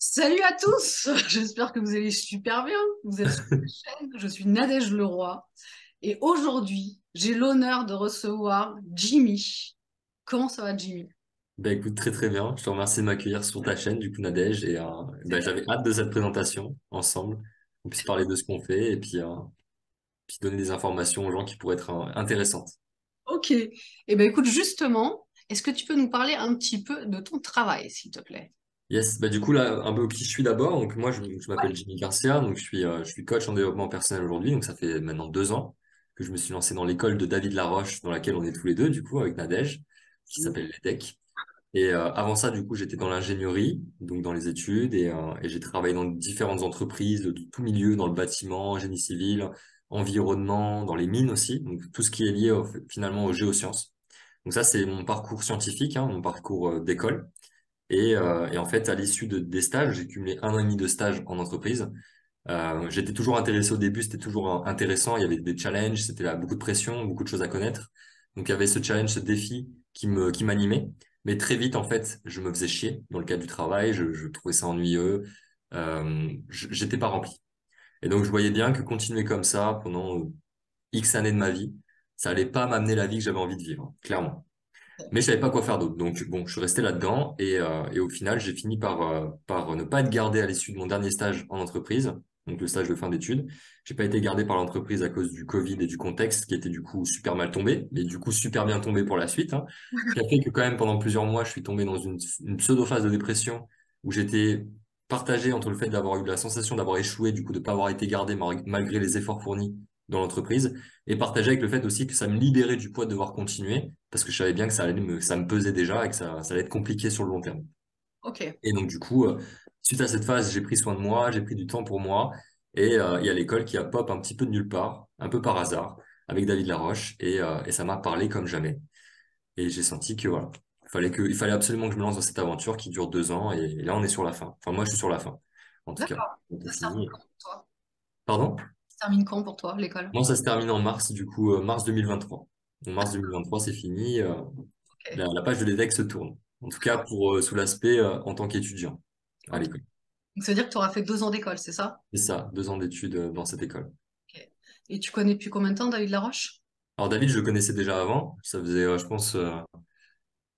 Salut à tous, j'espère que vous allez super bien. Vous êtes sur la chaîne, je suis Nadège Leroy et aujourd'hui j'ai l'honneur de recevoir Jimmy. Comment ça va Jimmy? Bah écoute, très très bien. Je te remercie de m'accueillir sur ta chaîne, du coup, Nadège. Et C'est j'avais hâte de cette présentation ensemble. On puisse parler de ce qu'on fait et puis donner des informations aux gens qui pourraient être intéressantes. ok. Eh bien écoute justement, est-ce que tu peux nous parler un petit peu de ton travail s'il te plaît? Yes, bah du coup, là, un peu qui je suis d'abord. Donc moi, je m'appelle Jimmy Garcia. Donc je suis coach en développement personnel aujourd'hui. Donc ça fait maintenant 2 ans que je me suis lancé dans l'école de David Laroche, dans laquelle on est tous les deux, du coup, avec Nadège, qui s'appelle l'EDEC. Et avant ça, du coup, j'étais dans l'ingénierie, donc dans les études, et j'ai travaillé dans différentes entreprises de tout milieu, dans le bâtiment, génie civil, environnement, dans les mines aussi, donc tout ce qui est lié finalement aux géosciences. Donc ça, c'est mon parcours scientifique, hein, mon parcours d'école. Et en fait, à l'issue des stages, j'ai cumulé 1 an et demi de stage en entreprise. J'étais toujours intéressé au début, c'était toujours intéressant, il y avait des challenges, c'était là, beaucoup de pression, beaucoup de choses à connaître. Donc il y avait ce challenge, ce défi qui m'animait. Mais très vite, en fait, je me faisais chier dans le cadre du travail, je trouvais ça ennuyeux, j'étais pas rempli. Et donc je voyais bien que continuer comme ça pendant X années de ma vie, ça allait pas m'amener la vie que j'avais envie de vivre, clairement. Mais je savais pas quoi faire d'autre. Donc bon, je suis resté là-dedans et au final, j'ai fini par ne pas être gardé à l'issue de mon dernier stage en entreprise, donc le stage de fin d'études. J'ai pas été gardé par l'entreprise à cause du Covid et du contexte qui était du coup super mal tombé, mais du coup super bien tombé pour la suite, hein. Ce qui a fait que quand même pendant plusieurs mois, je suis tombé dans une pseudo-phase de dépression où j'étais partagé entre le fait d'avoir eu la sensation d'avoir échoué, du coup de pas avoir été gardé malgré les efforts fournis dans l'entreprise et partager avec le fait aussi que ça me libérait du poids de devoir continuer parce que je savais bien que ça me pesait déjà et que ça allait être compliqué sur le long terme. Ok. Et donc, du coup, suite à cette phase, j'ai pris soin de moi, j'ai pris du temps pour moi et il y a l'école qui a pop un petit peu de nulle part, un peu par hasard, avec David Laroche et ça m'a parlé comme jamais. Et j'ai senti que voilà, il fallait absolument que je me lance dans cette aventure qui dure 2 ans et là, on est sur la fin. Enfin, moi, je suis sur la fin, en tout cas. D'accord. Donc, on Ça se termine finit. quand pour toi? Pardon? Ça se termine quand pour toi l'école? Moi, ça se termine en mars, du coup, mars 2023. En mars 2023, c'est fini. Ok. La page de l'EDEC se tourne. En tout cas, sous l'aspect en tant qu'étudiant à Ok. l'école. Donc ça veut dire que tu auras fait 2 ans d'école, c'est ça? C'est ça, 2 ans d'études dans cette école. Ok. Et tu connais depuis combien de temps David Laroche? Alors David, je le connaissais déjà avant. Ça faisait, je pense,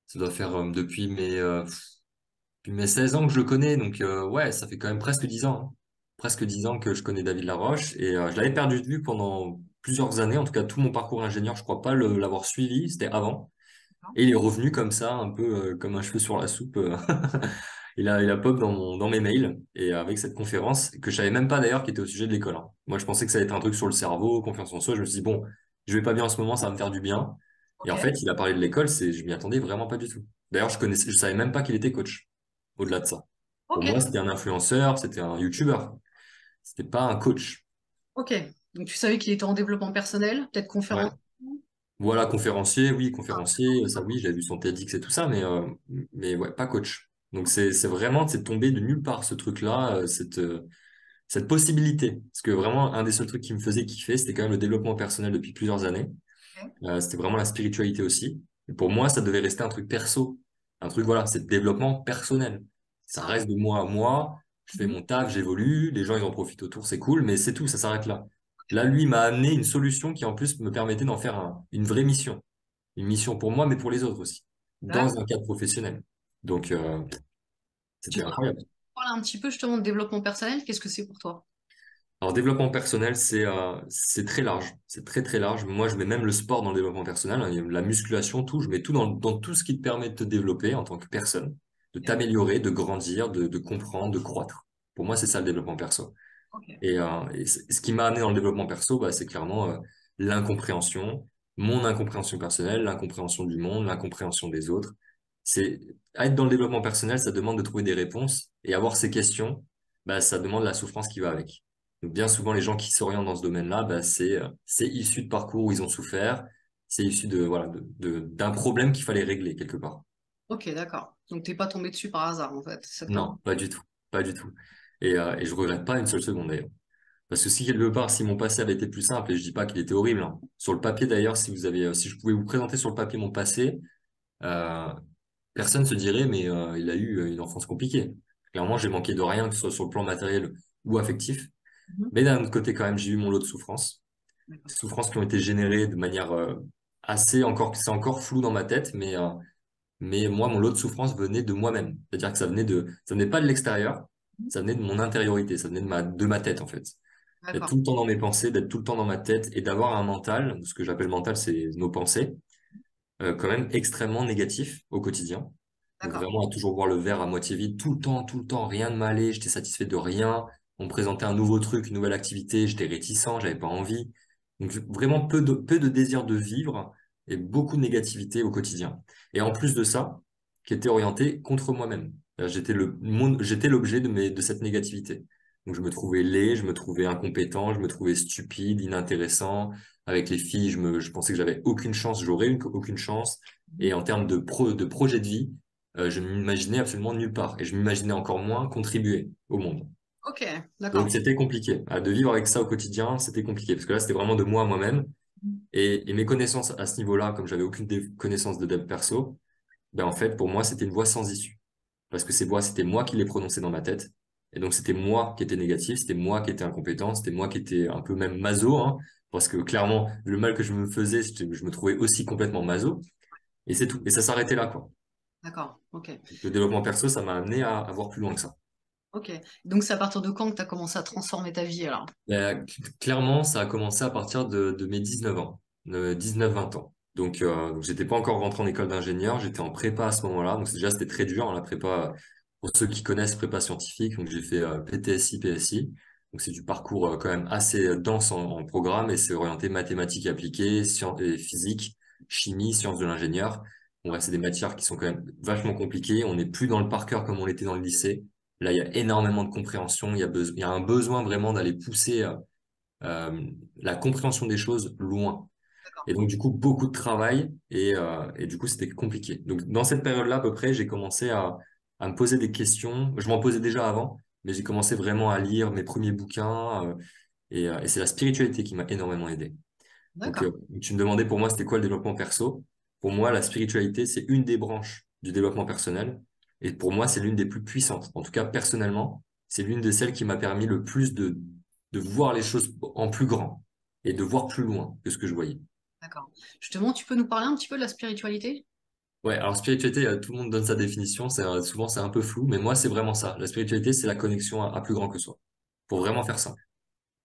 ça doit faire depuis mes 16 ans que je le connais. Donc ouais, ça fait quand même presque 10 ans, hein. Presque 10 ans que je connais David Laroche. Et je l'avais perdu de vue pendant plusieurs années. En tout cas, tout mon parcours ingénieur, je crois pas l'avoir suivi. C'était avant. Et il est revenu comme ça, un peu comme un cheveu sur la soupe. Il a pop dans mes mails et avec cette conférence que je savais même pas d'ailleurs qui était au sujet de l'école, hein. Moi, je pensais que ça allait être un truc sur le cerveau, confiance en soi. Je me suis dit, bon, je vais pas bien en ce moment, ça va me faire du bien. Et en Ok. fait, il a parlé de l'école, je m'y attendais vraiment pas du tout. D'ailleurs, je savais même pas qu'il était coach, au-delà de ça. Pour Ok. moi, c'était un influenceur, c'était un YouTuber. C'était pas un coach. Ok. Donc tu savais qu'il était en développement personnel, peut-être Ouais. conférence. Voilà, conférencier, oui, conférencier, ça oui, j'avais vu son TEDx et tout ça, mais ouais, pas coach. Donc c'est vraiment, c'est tombé de nulle part ce truc-là, cette possibilité. Parce que vraiment, un des seuls trucs qui me faisait kiffer, c'était quand même le développement personnel depuis plusieurs années. Ok. C'était vraiment la spiritualité aussi. Et pour moi, ça devait rester un truc perso. Un truc, voilà, c'est le développement personnel. C'est Ça ça. reste de moi à moi, je fais Mhm. mon taf, j'évolue, les gens, ils en profitent autour, c'est cool, mais c'est tout, ça s'arrête là. Là, lui, il m'a amené une solution qui, en plus, me permettait d'en faire une vraie mission. Une mission pour moi, mais pour les autres aussi. Dans D'accord. un cadre professionnel. Donc, Tu c'était peux incroyable. parler un petit peu justement de développement personnel, qu'est-ce que c'est pour toi? Alors, développement personnel, c'est très large. C'est très, très large. Moi, je mets même le sport dans le développement personnel, hein. Il y a la musculation, tout. Je mets tout dans tout ce qui te permet de te développer en tant que personne, de Ok. t'améliorer, de grandir, de comprendre, de croître. Pour moi, c'est ça le développement perso. Ok. Et ce qui m'a amené dans le développement perso, bah, c'est clairement l'incompréhension, mon incompréhension personnelle, l'incompréhension du monde, l'incompréhension des autres. C'est être dans le développement personnel, ça demande de trouver des réponses et avoir ces questions, bah, ça demande la souffrance qui va avec. Donc bien souvent, les gens qui s'orientent dans ce domaine-là, bah, c'est issu de parcours où ils ont souffert, c'est issu de voilà d'un problème qu'il fallait régler quelque part. Ok, d'accord. Donc t'es pas tombé dessus par hasard en fait. Non, pas du tout, pas du tout. Et je regrette pas une seule seconde d'ailleurs. Parce que si quelque part, si mon passé avait été plus simple, et je dis pas qu'il était horrible, hein. Sur le papier d'ailleurs, si je pouvais vous présenter sur le papier mon passé, euh, personne se dirait, mais il a eu une enfance compliquée. Clairement, j'ai manqué de rien, que ce soit sur le plan matériel ou affectif. Mhm. Mais d'un autre côté, quand même, j'ai eu mon lot de souffrances. D'accord. Souffrances qui ont été générées de manière assez encore, c'est encore flou dans ma tête, mais moi, mon lot de souffrances venait de moi-même. C'est-à-dire que ça venait pas de l'extérieur, ça venait de mon intériorité, ça venait de ma tête, en fait. D'être D'accord. tout le temps dans mes pensées, d'être tout le temps dans ma tête et d'avoir un mental, ce que j'appelle mental, c'est nos pensées, quand même extrêmement négatif au quotidien. Donc D'accord. vraiment à toujours voir le verre à moitié vide, tout le temps, rien ne m'allait, j'étais satisfait de rien. On me présentait un nouveau truc, une nouvelle activité, j'étais réticent, j'avais pas envie. Donc vraiment peu de désir de vivre et beaucoup de négativité au quotidien. Et en plus de ça, qui était orienté contre moi-même. J'étais l'objet de cette négativité. Donc je me trouvais laid, je me trouvais incompétent, je me trouvais stupide, inintéressant. Avec les filles, je pensais que j'avais aucune chance, aucune chance. Et en termes de projet de vie, je m'imaginais absolument nulle part et je m'imaginais encore moins contribuer au monde. Ok, Donc d'accord. c'était compliqué. De vivre avec ça au quotidien, c'était compliqué parce que là, c'était vraiment de moi à moi-même et mes connaissances à ce niveau-là, comme j'avais aucune connaissance de dev perso, ben en fait, pour moi, c'était une voie sans issue parce que ces voix, c'était moi qui les prononçais dans ma tête. Et donc, c'était moi qui étais négatif, c'était moi qui étais incompétent, c'était moi qui étais un peu même maso, hein, parce que clairement, le mal que je me faisais, je me trouvais aussi complètement maso. Et c'est tout. Et ça s'arrêtait là, quoi. D'accord. Ok. Donc, le développement perso, ça m'a amené à voir plus loin que ça. Ok. Donc, c'est à partir de quand que tu as commencé à transformer ta vie alors? Clairement, ça a commencé à partir de mes 19 ans, 19-20 ans. Donc j'étais pas encore rentré en école d'ingénieur, j'étais en prépa à ce moment-là. Donc déjà, c'était très dur, hein, la prépa, pour ceux qui connaissent prépa scientifique. Donc j'ai fait PTSI, PSI. Donc c'est du parcours quand même assez dense en programme et c'est orienté mathématiques appliquées, sciences et physique, chimie, sciences de l'ingénieur. Bon, ouais, c'est des matières qui sont quand même vachement compliquées. On n'est plus dans le par cœur comme on l'était dans le lycée. Là, il y a énormément de compréhension. Il y a un besoin vraiment d'aller pousser la compréhension des choses loin. D'accord. Et donc, du coup, beaucoup de travail et du coup, c'était compliqué. Donc, dans cette période-là, à peu près, j'ai commencé à me poser des questions. Je m'en posais déjà avant, mais j'ai commencé vraiment à lire mes premiers bouquins et c'est la spiritualité qui m'a énormément aidé. Donc, D'accord. tu me demandais pour moi, c'était quoi le développement perso? Pour moi, la spiritualité, c'est une des branches du développement personnel. Et pour moi, c'est l'une des plus puissantes. En tout cas, personnellement, c'est l'une de celles qui m'a permis le plus de voir les choses en plus grand et de voir plus loin que ce que je voyais. D'accord. Justement, tu peux nous parler un petit peu de la spiritualité? Ouais, alors spiritualité, tout le monde donne sa définition, souvent c'est un peu flou, mais moi c'est vraiment ça. La spiritualité, c'est la connexion à plus grand que soi. Pour vraiment faire ça.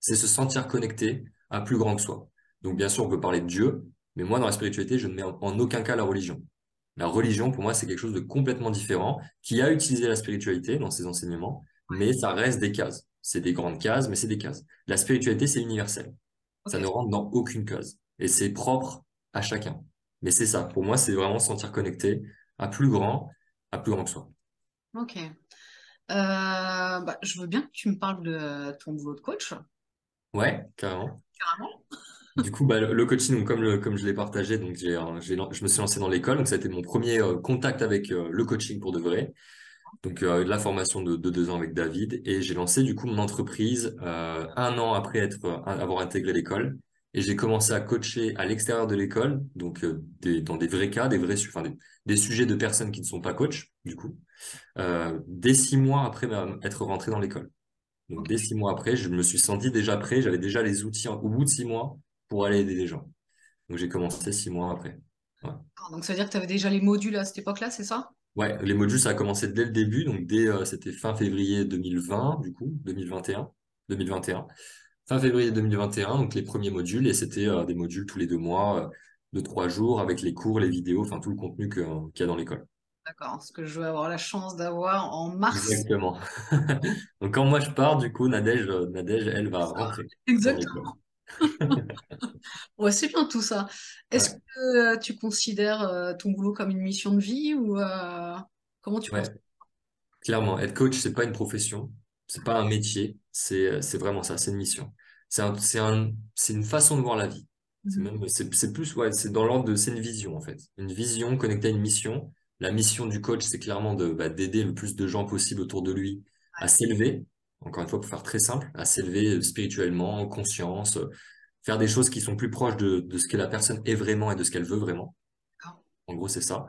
C'est se sentir connecté à plus grand que soi. Donc bien sûr, on peut parler de Dieu, mais moi dans la spiritualité, je ne mets en aucun cas la religion. La religion, pour moi, c'est quelque chose de complètement différent, qui a utilisé la spiritualité dans ses enseignements, mais ça reste des cases. C'est des grandes cases, mais c'est des cases. La spiritualité, c'est universel. Ça Ok. ne rentre dans aucune case. Et c'est propre à chacun. Mais c'est ça. Pour moi, c'est vraiment se sentir connecté à plus grand que soi. Ok. Bah, je veux bien que tu me parles de ton boulot de coach. Ouais, carrément. Carrément. Du coup, bah, le coaching, donc, comme je l'ai partagé, donc je me suis lancé dans l'école. Donc, ça a été mon premier contact avec le coaching pour de vrai. Donc, de la formation de 2 ans avec David. Et j'ai lancé du coup mon entreprise un an après avoir intégré l'école. Et j'ai commencé à coacher à l'extérieur de l'école, donc dans des vrais cas, des sujets de personnes qui ne sont pas coachs, du coup, dès 6 mois après être rentré dans l'école. Donc, Ok. dès 6 mois après, je me suis senti déjà prêt, j'avais déjà les outils au bout de 6 mois pour aller aider les gens. Donc, j'ai commencé 6 mois après. Ouais. Donc, ça veut dire que tu avais déjà les modules à cette époque-là, c'est ça? Ouais, les modules, ça a commencé dès le début, donc c'était fin février 2020, du coup, 2021. Fin février 2021, donc les premiers modules, et c'était des modules tous les 2 mois, de 3 jours, avec les cours, les vidéos, enfin tout le contenu qu'il y a dans l'école. D'accord. Ce que je vais avoir la chance d'avoir en mars. Exactement. Donc quand moi je pars, du coup, Nadège, elle va Ça. rentrer dans l'école. Exactement. Ouais, c'est bien tout ça. Est-ce Ouais, que tu considères ton boulot comme une mission de vie ou comment tu penses? ouais. Clairement, être coach, c'est pas une profession, c'est pas un métier, c'est vraiment ça, c'est une mission. C'est une façon de voir la vie. Mhm. C'est plus, ouais, c'est dans l'ordre de, c'est une vision, en fait. Une vision connectée à une mission. La mission du coach, c'est clairement d'aider le plus de gens possible autour de lui à s'élever. Encore une fois, pour faire très simple, à s'élever spirituellement, en conscience, faire des choses qui sont plus proches de ce que la personne est vraiment et de ce qu'elle veut vraiment. D'accord. En gros, c'est ça.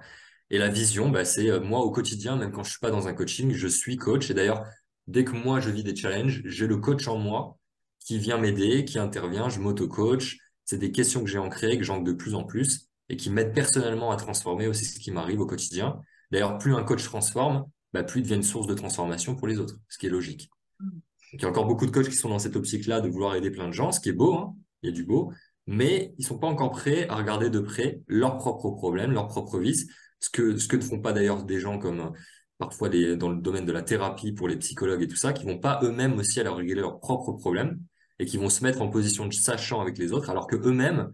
Et la vision, bah, c'est moi au quotidien, même quand je suis pas dans un coaching, je suis coach. Et d'ailleurs, dès que moi je vis des challenges, j'ai le coach en moi qui vient m'aider, qui intervient, je m'auto-coach. C'est des questions que j'ai ancrées, que j'ancre de plus en plus et qui m'aident personnellement à transformer aussi ce qui m'arrive au quotidien. D'ailleurs, plus un coach transforme, bah, plus il devient une source de transformation pour les autres, ce qui est logique. Mm. Donc, il y a encore beaucoup de coachs qui sont dans cette optique-là de vouloir aider plein de gens, ce qui est beau, hein. Il y a du beau, mais ils sont pas encore prêts à regarder de près leurs propres problèmes, leurs propres vices, ce que ne font pas d'ailleurs des gens comme parfois dans le domaine de la thérapie pour les psychologues et tout ça, qui vont pas eux-mêmes aussi aller régler leurs propres problèmes et qui vont se mettre en position de sachant avec les autres, alors que eux-mêmes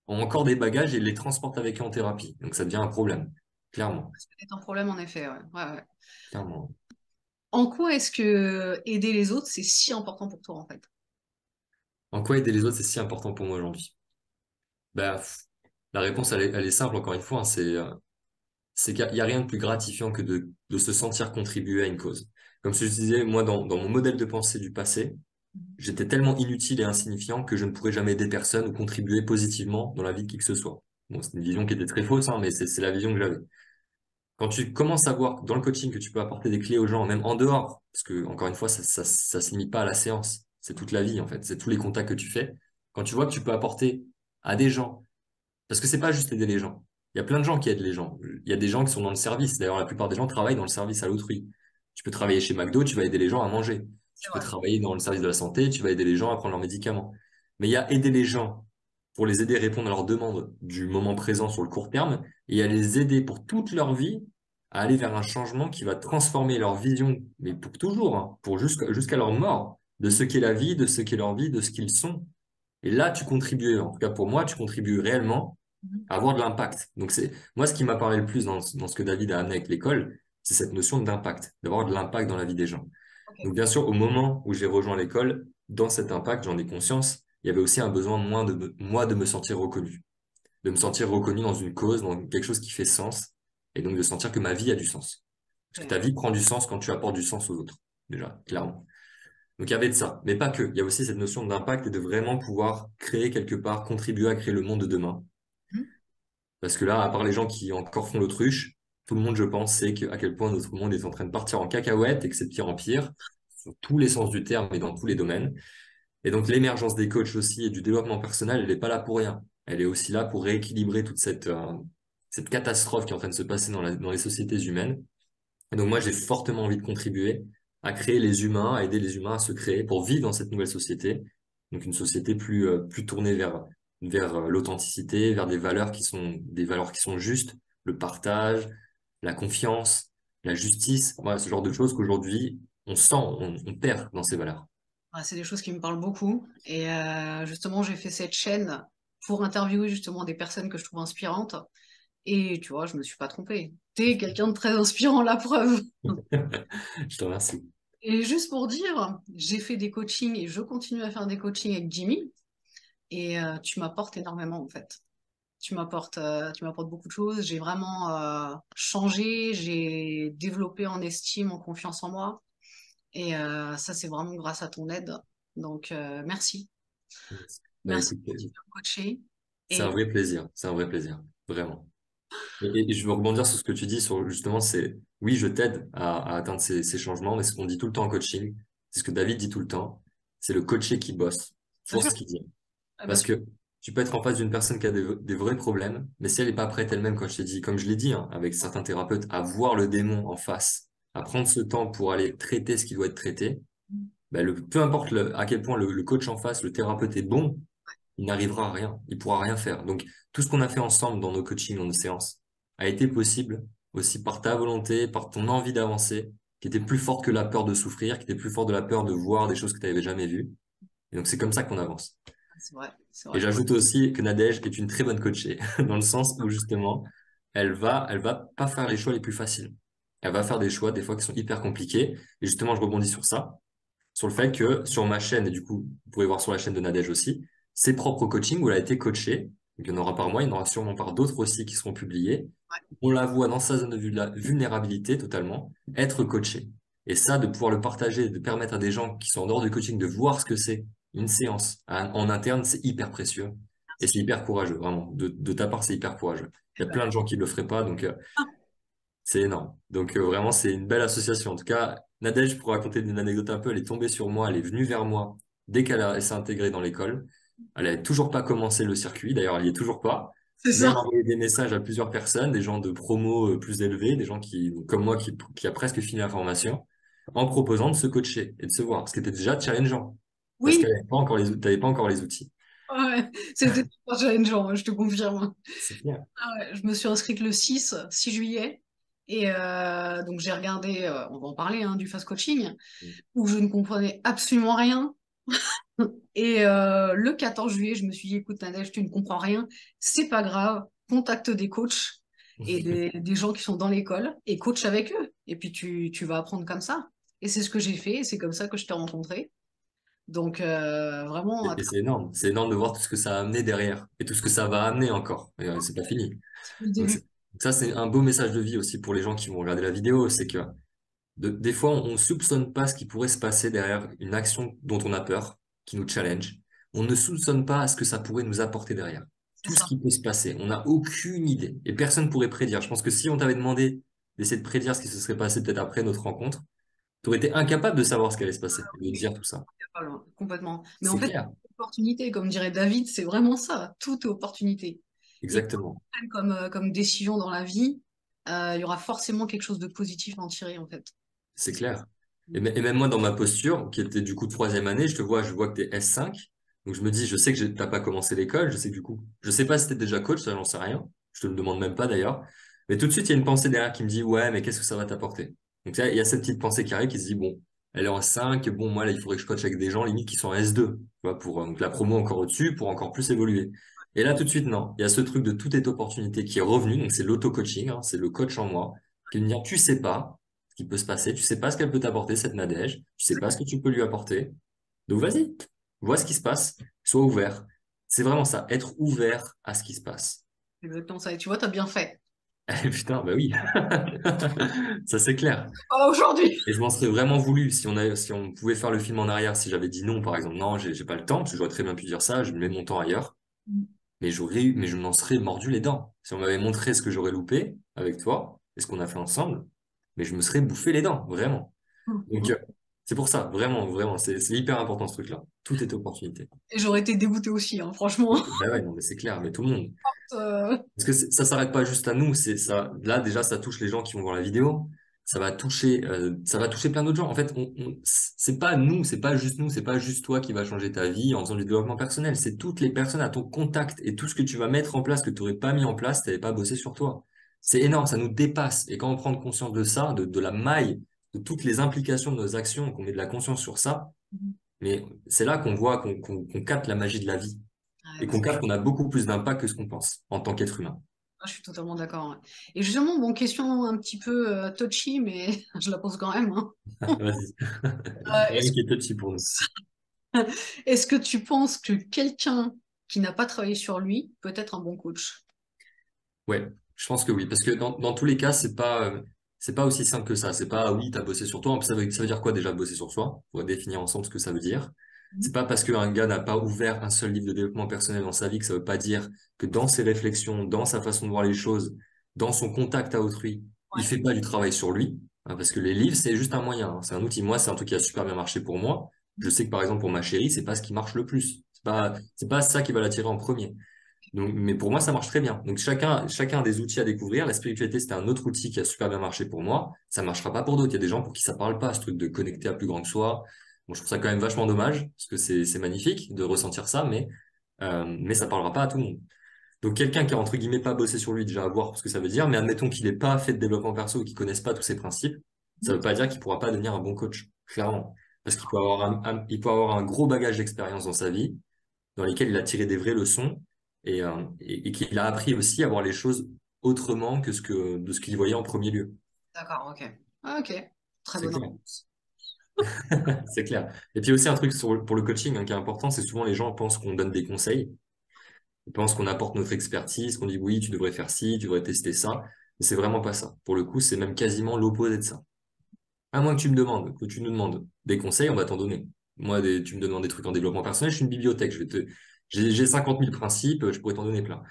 ont encore des bagages et les transportent avec eux en thérapie. Donc ça devient un problème, clairement, C'est un problème en effet. Ouais. Ouais, ouais. clairement. En quoi est-ce que aider les autres, c'est si important pour toi en fait? En quoi aider les autres, c'est si important pour moi aujourd'hui? Bah, la réponse, elle est simple, encore une fois, hein, c'est qu'il y a rien de plus gratifiant que de se sentir contribuer à une cause. Comme je te disais, moi, dans mon modèle de pensée du passé, j'étais tellement inutile et insignifiant que je ne pourrais jamais aider personne ou contribuer positivement dans la vie de qui que ce soit. Bon, c'est une vision qui était très fausse, hein, mais c'est la vision que j'avais. Quand tu commences à voir dans le coaching que tu peux apporter des clés aux gens, même en dehors, parce que, encore une fois, ça se limite pas à la séance, c'est toute la vie, en fait, c'est tous les contacts que tu fais. Quand tu vois que tu peux apporter à des gens, parce que c'est pas juste aider les gens. Il y a plein de gens qui aident les gens. Il y a des gens qui sont dans le service. D'ailleurs, la plupart des gens travaillent dans le service à l'autrui. Tu peux travailler chez McDo, tu vas aider les gens à manger. C'est Tu peux vrai. travailler dans le service de la santé, tu vas aider les gens à prendre leurs médicaments. Mais il y a aider les gens pour les aider à répondre à leurs demandes du moment présent sur le court terme, et il y a les aider pour toute leur vie à aller vers un changement qui va transformer leur vision, mais pour toujours, hein, pour jusqu'à leur mort, de ce qu'est la vie, de ce qu'est leur vie, de ce qu'ils sont. Et là, tu contribues, en tout cas pour moi, tu contribues réellement Mhm. à avoir de l'impact. Donc c'est moi ce qui m'a parlé le plus dans ce que David a amené avec l'école, c'est cette notion d'impact, d'avoir de l'impact dans la vie des gens. Ok. Donc bien sûr, au moment où j'ai rejoint l'école, dans cet impact, j'en ai conscience, il y avait aussi un besoin moins moi de me sentir reconnu, de me sentir reconnu dans une cause, dans quelque chose qui fait sens, et donc de sentir que ma vie a du sens. Parce que ta Ok. vie prend du sens quand tu apportes du sens aux autres, déjà, clairement. Donc il y avait de ça, mais pas que. Il y a aussi cette notion d'impact et de vraiment pouvoir créer quelque part, contribuer à créer le monde de demain. Mhm. Parce que là, à part les gens qui encore font l'autruche, tout le monde, je pense, sait à quel point notre monde est en train de partir en cacahuète et que c'est de pire en pire, sur tous les sens du terme et dans tous les domaines. Et donc l'émergence des coachs aussi et du développement personnel, elle n'est pas là pour rien. Elle est aussi là pour rééquilibrer toute cette catastrophe qui est en train de se passer dans les sociétés humaines. Et donc moi, j'ai fortement envie de contribuer à créer les humains, à aider les humains à se créer pour vivre dans cette nouvelle société. Donc une société plus tournée vers l'authenticité, vers des valeurs qui sont justes, le partage, la confiance, la justice, voilà, ce genre de choses qu'aujourd'hui, on perd dans ces valeurs. Ah, c'est des choses qui me parlent beaucoup. Et justement, j'ai fait cette chaîne pour interviewer justement des personnes que je trouve inspirantes. Et tu vois, je me suis pas trompée. T'es quelqu'un de très inspirant, la preuve. Je te remercie. Et juste pour dire, j'ai fait des coachings et je continue à faire des coachings avec Jimmy. Et tu m'apportes énormément en fait. Tu m'apportes beaucoup de choses. J'ai vraiment changé, j'ai développé en estime, en confiance en moi. Et ça, c'est vraiment grâce à ton aide. Donc, merci. Bah, Merci écoute, de me coacher. c'est un Et vrai plaisir. C'est un vrai plaisir. Vraiment. Et je veux rebondir sur ce que tu dis sur justement, c'est oui, je t'aide à atteindre ces changements, mais ce qu'on dit tout le temps en coaching, c'est ce que David dit tout le temps, c'est le coaché qui bosse. bien Faut sûr, ce qu'il dit. ah, bien Parce sûr. que tu peux être en face d'une personne qui a des vrais problèmes, mais si elle n'est pas prête elle-même, quand je t'ai dit, comme je l'ai dit, hein, avec certains thérapeutes, à voir le démon en face, à prendre ce temps pour aller traiter ce qui doit être traité, ben peu importe à quel point le coach en face, le thérapeute est bon, il n'arrivera à rien, il pourra rien faire. Donc, tout ce qu'on a fait ensemble dans nos coachings, dans nos séances, a été possible aussi par ta volonté, par ton envie d'avancer, qui était plus forte que la peur de souffrir, qui était plus forte de la peur de voir des choses que tu n'avais jamais vues. Et donc, c'est comme ça qu'on avance. C'est vrai, c'est Et vrai. j'ajoute aussi que Nadège est une très bonne coachée, dans le sens où justement, elle va pas faire les choix les plus faciles. Elle va faire des choix, des fois, qui sont hyper compliqués. Et justement, je rebondis sur ça, sur le fait que sur ma chaîne, et du coup, vous pouvez voir sur la chaîne de Nadège aussi, ses propres coachings où elle a été coachée. Donc, il y en aura par moi, il y en aura sûrement par d'autres aussi qui seront publiés. On la voit dans sa zone de vulnérabilité totalement, être coachée. Et ça, de pouvoir le partager, de permettre à des gens qui sont en dehors du coaching de voir ce que c'est une séance en interne, c'est hyper précieux. Et c'est hyper courageux, vraiment. De ta part, c'est hyper courageux. Il y a plein de gens qui le feraient pas, donc C'est énorme. Donc vraiment, c'est une belle association. En tout cas, Nadège, pour raconter une anecdote un peu, elle est tombée sur moi, elle est venue vers moi dès elle s'est intégrée dans l'école. Elle n'avait toujours pas commencé le circuit, d'ailleurs, elle y est toujours pas. C'est Mais elle ça. m'a envoyé des messages à plusieurs personnes, des gens de promo plus élevés, des gens qui, comme moi, qui a presque fini la formation, en proposant de se coacher et de se voir, ce qui était déjà challengeant, parce Oui, qu'elle n'avait pas encore t'avais pas encore les outils. ouais, c'était super challengeant, je te confirme. C'est clair. Ah ouais, je me suis inscrite le 6 juillet. Et donc j'ai regardé, on va en parler, hein, du fast coaching, où je ne comprenais absolument rien. Et le 14 juillet, je me suis dit, écoute, Nadège, tu ne comprends rien, c'est pas grave, contacte des coachs et des gens qui sont dans l'école et coach avec eux. Et puis tu vas apprendre comme ça. Et c'est ce que j'ai fait, et c'est comme ça que je t'ai rencontré. Donc vraiment, Et c'est énorme. C'est énorme de voir tout ce que ça a amené derrière et tout ce que ça va amener encore. Et c'est pas fini. le Donc début. ça, c'est un beau message de vie aussi pour les gens qui vont regarder la vidéo. C'est que des fois, on ne soupçonne pas ce qui pourrait se passer derrière une action dont on a peur, qui nous challenge. On ne soupçonne pas ce que ça pourrait nous apporter derrière. C'est Tout ce ça. qui peut se passer. On n'a aucune idée. Et personne pourrait prédire. Je pense que si on t'avait demandé d'essayer de prédire ce qui se serait passé peut-être après notre rencontre, tu aurais été incapable de savoir ce qui allait se passer et de Oui, dire tout ça. pas loin, complètement. Mais en C'est fait, clair. opportunité, comme dirait David, c'est vraiment ça. Tout est opportunité. Et quoi Exactement. qu'on prenne comme décision dans la vie, il y aura forcément quelque chose de positif à en tirer, en fait. C'est clair. Et même moi, dans ma posture, qui était du coup troisième année, je vois que tu es S5. Donc je me dis, je sais que t'as pas commencé l'école, je sais que du coup, je sais pas si t'es déjà coach, ça j'en sais rien. Je te le demande même pas d'ailleurs. Mais tout de suite, il y a une pensée derrière qui me dit, ouais, mais qu'est-ce que ça va t'apporter? Donc là, il y a cette petite pensée qui arrive qui se dit, bon, elle est en 5, bon, moi là, il faudrait que je coach avec des gens limite qui sont en S2, tu vois, pour donc, la promo encore au-dessus, pour encore plus évoluer. Et là, tout de suite, non. Il y a ce truc de tout est opportunité qui est revenu, donc c'est l'auto-coaching, hein, c'est le coach en moi, qui me dit, tu sais pas qui peut se passer. Tu sais pas ce qu'elle peut t'apporter, cette Nadège. Tu sais pas ce que tu peux lui apporter. Donc vas-y, vois ce qui se passe. Sois ouvert. C'est vraiment ça, être ouvert à ce qui se passe. C'est exactement ça. Et tu vois, t'as bien fait. Eh, putain, bah oui. Ça c'est clair. Pas aujourd'hui. Et je m'en serais vraiment voulu si on pouvait faire le film en arrière, si j'avais dit non, par exemple, non, j'ai pas le temps, parce que j'aurais très bien pu dire ça, je mets mon temps ailleurs. Mais je m'en serais mordu les dents. Si on m'avait montré ce que j'aurais loupé avec toi et ce qu'on a fait ensemble, mais je me serais bouffé les dents, vraiment. Donc, c'est pour ça, vraiment, vraiment, c'est hyper important ce truc-là. Tout est opportunité. Et j'aurais été dégoûtée aussi, hein, franchement. Bah ouais, non, mais c'est clair, mais tout le monde. Euh, Parce que ça s'arrête pas juste à nous, c'est ça. Là, déjà, ça touche les gens qui vont voir la vidéo. Ça va toucher plein d'autres gens. En fait, c'est pas nous, c'est pas juste nous, c'est pas juste toi qui va changer ta vie en faisant du développement personnel. C'est toutes les personnes à ton contact et tout ce que tu vas mettre en place que tu n'aurais pas mis en place, tu n'avais pas bossé sur toi. C'est énorme, ça nous dépasse. Et quand on prend conscience de ça, de la maille, de toutes les implications de nos actions, qu'on met de la conscience sur ça, mais c'est là qu'on voit, qu'on capte la magie de la vie ouais, et bah, qu'on capte qu'on a beaucoup plus d'impact que ce qu'on pense en tant qu'être humain. je suis totalement d'accord. Ouais. Et justement, bon, question un petit peu touchy, mais je la pose quand même, hein. Vas-y. Est-ce Rien qui est petit pour nous. est-ce que tu penses que quelqu'un qui n'a pas travaillé sur lui peut être un bon coach? Ouais, je pense que oui, parce que dans tous les cas, c'est pas aussi simple que ça. C'est pas, ah oui, t'as bossé sur toi. En plus, ça veut dire quoi déjà bosser sur soi? On va définir ensemble ce que ça veut dire. C'est pas parce qu'un gars n'a pas ouvert un seul livre de développement personnel dans sa vie que ça veut pas dire que dans ses réflexions, dans sa façon de voir les choses, dans son contact à autrui, il Ouais. fait pas du travail sur lui. Hein, parce que les livres, c'est juste un moyen, hein. C'est un outil. Moi, c'est un truc qui a super bien marché pour moi. Je sais que par exemple pour ma chérie, c'est pas ce qui marche le plus. C'est pas ça qui va l'attirer en premier. Donc, mais pour moi, ça marche très bien. Donc, chacun a des outils à découvrir. La spiritualité, c'était un autre outil qui a super bien marché pour moi. Ça marchera pas pour d'autres. Il y a des gens pour qui ça parle pas, ce truc de connecter à plus grand que soi. Bon, je trouve ça quand même vachement dommage, parce que c'est magnifique de ressentir ça, mais ça parlera pas à tout le monde. Donc, quelqu'un qui a, entre guillemets, pas bossé sur lui, déjà à voir ce que ça veut dire, mais admettons qu'il n'ait pas fait de développement perso ou qu'il connaisse pas tous ces principes, ça veut pas dire qu'il pourra pas devenir un bon coach, clairement. Parce qu'il peut avoir il peut avoir un gros bagage d'expérience dans sa vie, dans lesquels il a tiré des vraies leçons et qu'il a appris aussi à voir les choses autrement de ce qu'il voyait en premier lieu. D'accord, ok. Ah, ok, très C'est bonne clair. réponse. C'est clair. Et puis aussi un truc pour le coaching hein, qui est important, c'est souvent les gens pensent qu'on donne des conseils, ils pensent qu'on apporte notre expertise, qu'on dit oui, tu devrais faire ci, tu devrais tester ça. Mais c'est vraiment pas ça. Pour le coup, c'est même quasiment l'opposé de ça. À moins que tu me demandes, que tu nous demandes des conseils, on va t'en donner. Moi, tu me demandes des trucs en développement personnel, je suis une bibliothèque. J'ai 50 000 principes, je pourrais t'en donner plein.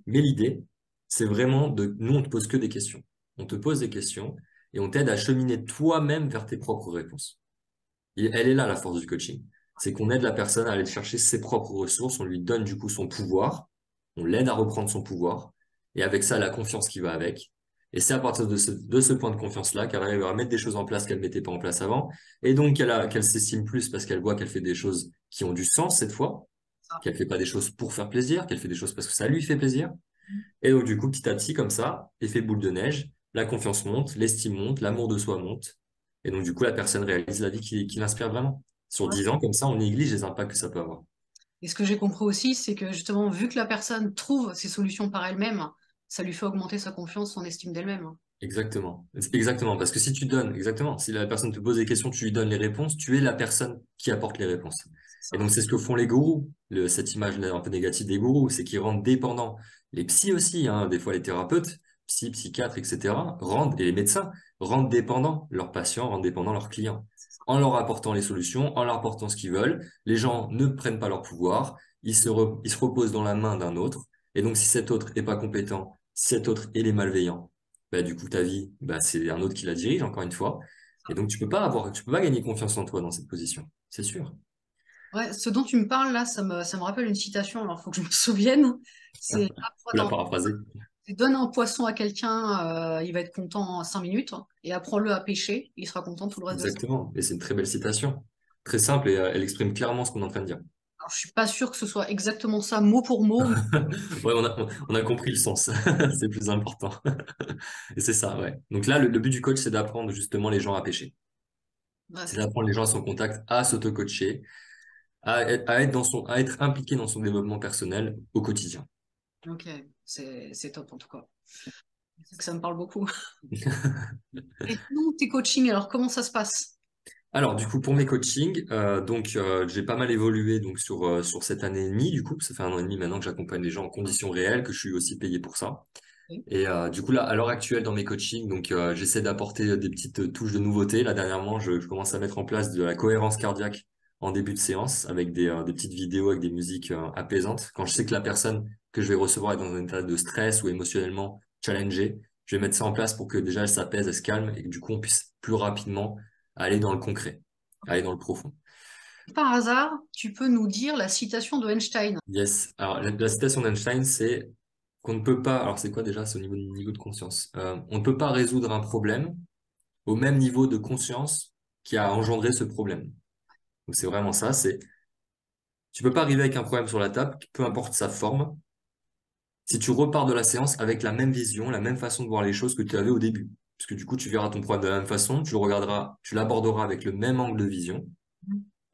Mais l'idée, c'est vraiment nous, on te pose que des questions. on te pose des questions et on t'aide à cheminer toi-même vers tes propres réponses. Et elle est là, la force du coaching. C'est qu'on aide la personne à aller chercher ses propres ressources, on lui donne du coup son pouvoir, on l'aide à reprendre son pouvoir, et avec ça, la confiance qui va avec. Et c'est à partir de ce point de confiance-là qu'elle arrive à mettre des choses en place qu'elle mettait pas en place avant, et donc qu'elle s'estime plus parce qu'elle voit qu'elle fait des choses qui ont du sens cette fois, Ça. qu'elle fait pas des choses pour faire plaisir, qu'elle fait des choses parce que ça lui fait plaisir. Et donc, du coup, petit à petit, comme ça, effet boule de neige, la confiance monte, l'estime monte, l'amour de soi monte. Et donc, du coup, la personne réalise la vie qui l'inspire vraiment. Sur Ouais. 10 ans, comme ça, on néglige les impacts que ça peut avoir. Et ce que j'ai compris aussi, c'est que justement, vu que la personne trouve ses solutions par elle-même, ça lui fait augmenter sa confiance, son estime d'elle-même. Exactement. Exactement. Parce que si tu donnes, exactement, si la personne te pose des questions, tu lui donnes les réponses, tu es la personne qui apporte les réponses. C'est Et ça. donc, c'est ce que font les gourous. Cette image-là un peu négative des gourous, c'est qu'ils rendent dépendants. Les psys aussi, hein, des fois les thérapeutes, psy, psychiatres, etc., rendent, et les médecins rendent dépendants leurs patients, rendent dépendants leurs clients. En leur apportant les solutions, en leur apportant ce qu'ils veulent, les gens ne prennent pas leur pouvoir, ils se reposent dans la main d'un autre. Et donc, si cet autre est pas compétent, si cet autre est les malveillant, bah, du coup, ta vie, bah, c'est un autre qui la dirige, encore une fois. Et donc, tu peux pas gagner confiance en toi dans cette position. C'est sûr. Ouais, ce dont tu me parles là, ça me rappelle une citation, alors il faut que je me souvienne. C'est Faut la paraphraser. donne un poisson à quelqu'un, il va être content en 5 minutes, et apprends-le à pêcher, il sera content tout le reste de sa vie. Exactement. Et c'est une très belle citation. Très simple et elle exprime clairement ce qu'on est en train de dire. Alors, je suis pas sûre que ce soit exactement ça, mot pour mot, mais Ouais, on a compris le sens. C'est plus important. Et c'est ça, ouais. Donc là, le but du coach, c'est d'apprendre justement les gens à pêcher. ouais, C'est c'est ça. d'apprendre les gens à son contact à s'auto-coacher, à être impliqué dans son développement personnel au quotidien. Ok, c'est top en tout cas. C'est que ça me parle beaucoup. Et sinon, tes coachings, alors comment ça se passe? Alors, du coup, pour mes coachings, j'ai pas mal évolué sur cette année et demie. Du coup, ça fait 1 an et demi maintenant que j'accompagne les gens en conditions réelles, que je suis aussi payé pour ça. Oui. Et du coup, là, à l'heure actuelle, dans mes coachings, j'essaie d'apporter des petites touches de nouveauté. Là, dernièrement, je commence à mettre en place de la cohérence cardiaque en début de séance avec des petites vidéos avec des musiques apaisantes. Quand je sais que la personne que je vais recevoir est dans un état de stress ou émotionnellement challengée, je vais mettre ça en place pour que déjà elle s'apaise, elle se calme et que du coup, on puisse plus rapidement aller dans le concret, aller dans le profond. Par hasard, tu peux nous dire la citation de Einstein. Yes. Alors, la citation d'Einstein, c'est qu'on ne peut pas, alors c'est quoi déjà, ce niveau de conscience? On ne peut pas résoudre un problème au même niveau de conscience qui a engendré ce problème. Donc c'est vraiment ça, tu peux pas arriver avec un problème sur la table, peu importe sa forme, si tu repars de la séance avec la même vision, la même façon de voir les choses que tu avais au début. Parce que du coup, tu verras ton problème de la même façon, tu le regarderas, tu l'aborderas avec le même angle de vision,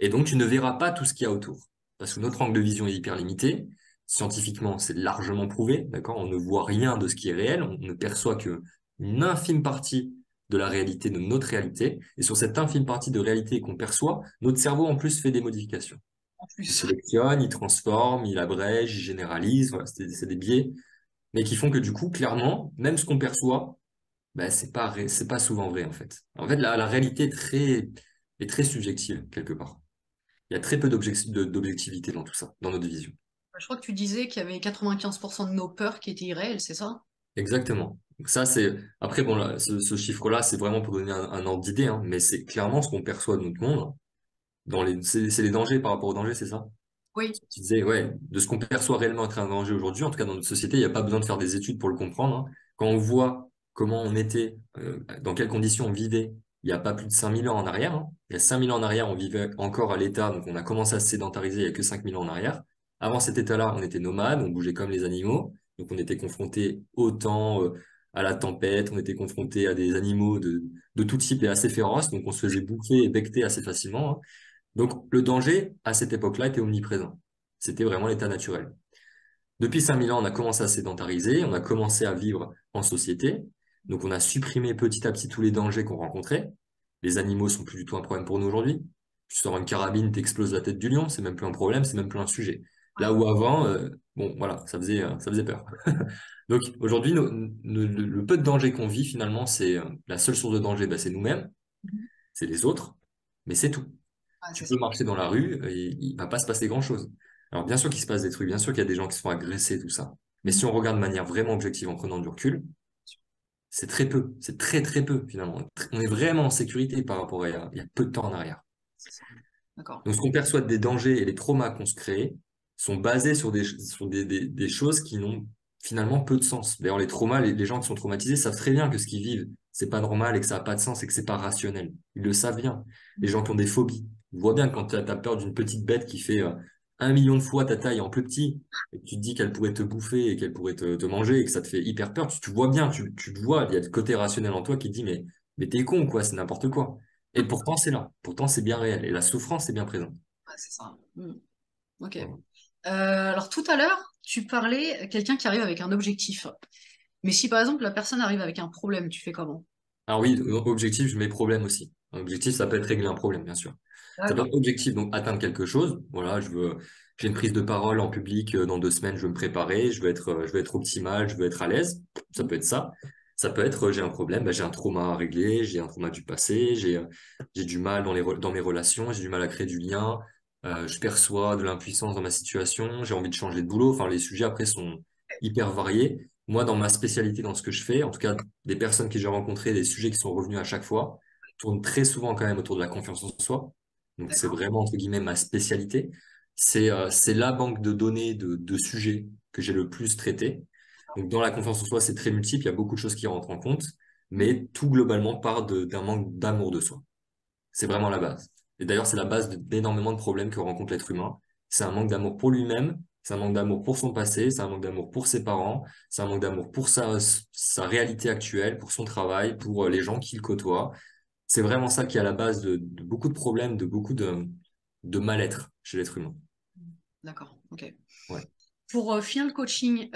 et donc tu ne verras pas tout ce qu'il y a autour. Parce que notre angle de vision est hyper limité. Scientifiquement, c'est largement prouvé, d'accord? On ne voit rien de ce qui est réel, on ne perçoit que une infime partie de la réalité, de notre réalité. Et sur cette infime partie de réalité qu'on perçoit, notre cerveau en plus fait des modifications. En Il plus. sélectionne, il transforme, il abrège, il généralise. Voilà, c'est des biais, mais qui font que du coup, clairement, même ce qu'on perçoit, ben, c'est pas souvent vrai en fait. En fait, la réalité est très subjective quelque part. Il y a très peu d'objectivité dans tout ça, dans notre vision. Je crois que tu disais qu'il y avait 95% de nos peurs qui étaient irréelles, c'est ça? Exactement. Donc ça, c'est après bon, là, ce chiffre-là, c'est vraiment pour donner un ordre d'idée, hein, mais c'est clairement ce qu'on perçoit de notre monde. C'est les dangers par rapport aux dangers, c'est ça? Oui. Tu disais, ouais, de ce qu'on perçoit réellement être un danger aujourd'hui, en tout cas dans notre société, il n'y a pas besoin de faire des études pour le comprendre, hein. Quand on voit comment on était, dans quelles conditions on vivait, il n'y a pas plus de 5000 ans en arrière, hein. Il y a 5000 ans en arrière, on vivait encore à l'état, donc on a commencé à se sédentariser il n'y a que 5000 ans en arrière. Avant cet état-là, on était nomades, on bougeait comme les animaux, donc on était confronté autant, à la tempête, on était confronté à des animaux de tout type et assez féroces, donc on se faisait bouffer et becter assez facilement, hein. Donc, le danger, à cette époque-là, était omniprésent. C'était vraiment l'état naturel. Depuis 5000 ans, on a commencé à sédentariser, on a commencé à vivre en société. Donc, on a supprimé petit à petit tous les dangers qu'on rencontrait. Les animaux sont plus du tout un problème pour nous aujourd'hui. Tu sors une carabine, t'exploses la tête du lion, c'est même plus un problème, c'est même plus un sujet. Là où avant, bon, voilà, ça faisait peur. Donc, aujourd'hui, le peu de danger qu'on vit, finalement, c'est la seule source de danger, bah, c'est nous-mêmes, Mhm. c'est les autres, mais c'est tout. Ouais, Tu c'est peux ça. marcher dans la rue et il va pas se passer grand-chose. Alors bien sûr qu'il se passe des trucs, bien sûr qu'il y a des gens qui se font agresser, tout ça. Mais si on regarde de manière vraiment objective en prenant du recul, c'est très peu, c'est très très peu finalement. On est vraiment en sécurité par rapport à il y a peu de temps en arrière. C'est ça. D'accord. Donc ce qu'on perçoit des dangers et les traumas qu'on se crée sont basés sur des choses qui n'ont finalement peu de sens. D'ailleurs, les traumas, les gens qui sont traumatisés savent très bien que ce qu'ils vivent, c'est pas normal et que ça n'a pas de sens et que c'est pas rationnel. Ils le savent bien. Les gens qui ont des phobies, ils voient bien que quand tu as peur d'une petite bête qui fait 1 million de fois ta taille en plus petit, et que tu te dis qu'elle pourrait te bouffer et qu'elle pourrait te manger et que ça te fait hyper peur, tu vois bien, tu te vois, il y a le côté rationnel en toi qui te dit mais t'es con quoi, c'est n'importe quoi. Et pourtant c'est là, pourtant c'est bien réel et la souffrance est bien présente. Ouais, c'est ça. Ok. Voilà. Alors tout à l'heure, tu parlais quelqu'un qui arrive avec un objectif. Mais si par exemple la personne arrive avec un problème, tu fais comment? Alors oui, objectif, je mets problème aussi. Un objectif, ça peut être régler un problème, bien sûr. Ça peut D'accord. être objectif, donc atteindre quelque chose. Voilà, j'ai une prise de parole en public dans 2 semaines, je veux me préparer, je veux être optimal, je veux être à l'aise. Ça peut être ça. Ça peut être, j'ai un problème, bah, j'ai un trauma à régler, j'ai un trauma du passé, j'ai du mal dans mes relations, j'ai du mal à créer du lien, je perçois de l'impuissance dans ma situation, j'ai envie de changer de boulot. Enfin, les sujets après sont hyper variés. Moi, dans ma spécialité, dans ce que je fais, en tout cas, des personnes que j'ai rencontrées, des sujets qui sont revenus à chaque fois, tournent très souvent quand même autour de la confiance en soi. Donc, c'est D'accord. vraiment, entre guillemets, ma spécialité. C'est la banque de données de sujets que j'ai le plus traité. Donc, dans la confiance en soi, c'est très multiple, il y a beaucoup de choses qui rentrent en compte, mais tout globalement part d'un manque d'amour de soi. C'est vraiment la base. Et d'ailleurs, c'est la base d'énormément de problèmes que rencontre l'être humain. C'est un manque d'amour pour lui-même, c'est un manque d'amour pour son passé, c'est un manque d'amour pour ses parents, c'est un manque d'amour pour sa réalité actuelle, pour son travail, pour les gens qu'il côtoie. C'est vraiment ça qui est à la base de beaucoup de problèmes, de beaucoup de mal-être chez l'être humain. D'accord. Ok. Ouais. Pour finir le coaching,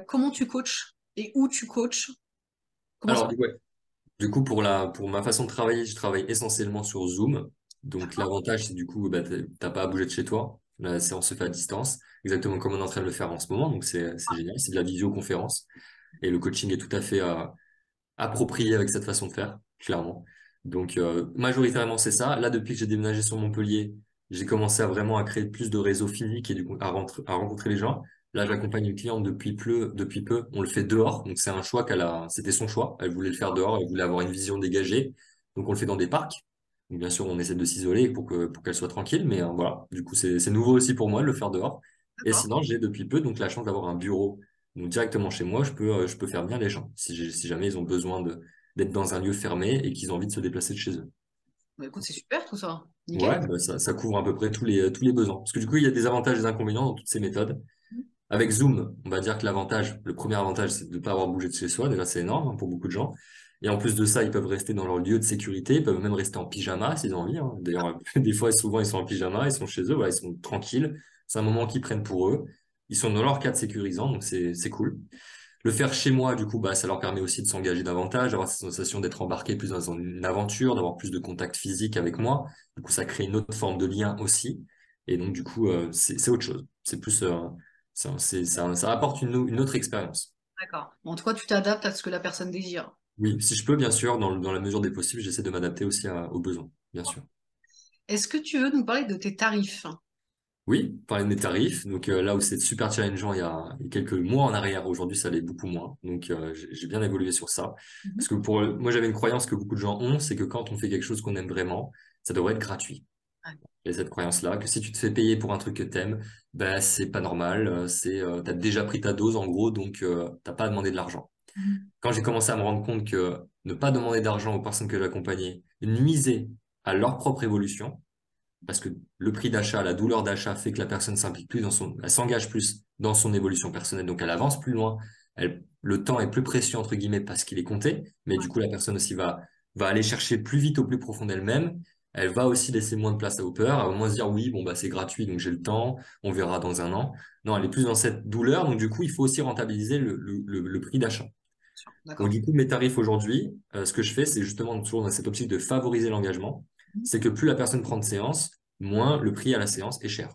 comment tu coaches et où tu coaches? Comment ça? Alors, ouais. Du coup, pour ma façon de travailler, je travaille essentiellement sur Zoom. Donc, l'avantage, c'est du coup, bah, t'as pas à bouger de chez toi. La séance se fait à distance, exactement comme on est en train de le faire en ce moment. Donc, c'est génial. C'est de la visioconférence. Et le coaching est tout à fait approprié avec cette façon de faire, clairement. Donc, majoritairement, c'est ça. Là, depuis que j'ai déménagé sur Montpellier, j'ai commencé à vraiment à créer plus de réseaux physiques et du coup, à rencontrer les gens. Là, j'accompagne une cliente depuis peu. On le fait dehors. Donc, c'est un choix c'était son choix. Elle voulait le faire dehors. Elle voulait avoir une vision dégagée. Donc, on le fait dans des parcs. Donc, bien sûr, on essaie de s'isoler pour qu'elle soit tranquille. Mais voilà. Du coup, c'est nouveau aussi pour moi de le faire dehors. Et D'accord. sinon, j'ai depuis peu donc la chance d'avoir un bureau donc directement chez moi, je peux faire venir les gens si jamais ils ont besoin d'être dans un lieu fermé et qu'ils ont envie de se déplacer de chez eux. Bah, écoute, c'est super tout ça. Nickel. Ouais, bah ça couvre à peu près tous les besoins. Parce que du coup, il y a des avantages et des inconvénients dans toutes ces méthodes. Avec Zoom, on va dire que le premier avantage, c'est de ne pas avoir bougé de chez soi. Déjà, c'est énorme hein, pour beaucoup de gens. Et en plus de ça, ils peuvent rester dans leur lieu de sécurité. Ils peuvent même rester en pyjama s'ils ont envie. Hein. D'ailleurs, des fois, souvent, ils sont en pyjama, ils sont chez eux, voilà, ils sont tranquilles. C'est un moment qu'ils prennent pour eux. Ils sont dans leur cadre sécurisant, donc c'est cool. Le faire chez moi, du coup, bah, ça leur permet aussi de s'engager davantage, d'avoir cette sensation d'être embarqué plus dans une aventure, d'avoir plus de contact physique avec moi. Du coup, ça crée une autre forme de lien aussi. Et donc, du coup, c'est autre chose. C'est plus, ça apporte une autre expérience. D'accord. Bon, en tout cas, tu t'adaptes à ce que la personne désire. Oui, si je peux, bien sûr, dans la mesure des possibles, j'essaie de m'adapter aussi aux besoins, bien sûr. Est-ce que tu veux nous parler de tes tarifs? Oui, parler de mes tarifs. Donc là où c'est super challengeant il y a quelques mois en arrière, aujourd'hui ça l'est beaucoup moins. Donc j'ai bien évolué sur ça. Mhm. Parce que moi j'avais une croyance que beaucoup de gens ont, c'est que quand on fait quelque chose qu'on aime vraiment, ça devrait être gratuit. Ouais. Il y a cette croyance-là, que si tu te fais payer pour un truc que t'aimes, ben c'est pas normal, t'as déjà pris ta dose en gros, donc t'as pas à demander de l'argent. Mhm. Quand j'ai commencé à me rendre compte que ne pas demander d'argent aux personnes que j'accompagnais nuisait à leur propre évolution, parce que le prix d'achat, la douleur d'achat fait que la personne s'implique plus elle s'engage plus dans son évolution personnelle, donc elle avance plus loin. Le temps est plus précieux entre guillemets parce qu'il est compté, mais du coup la personne aussi va aller chercher plus vite au plus profond d'elle-même. Elle va aussi laisser moins de place aux peurs, elle va moins se dire oui bon bah c'est gratuit donc j'ai le temps, on verra dans un an. Non, elle est plus dans cette douleur, donc du coup il faut aussi rentabiliser le prix d'achat. Donc, D'accord. du coup, mes tarifs aujourd'hui, ce que je fais, c'est justement toujours dans cette optique de favoriser l'engagement. Mhm. C'est que plus la personne prend de séances, moins le prix à la séance est cher.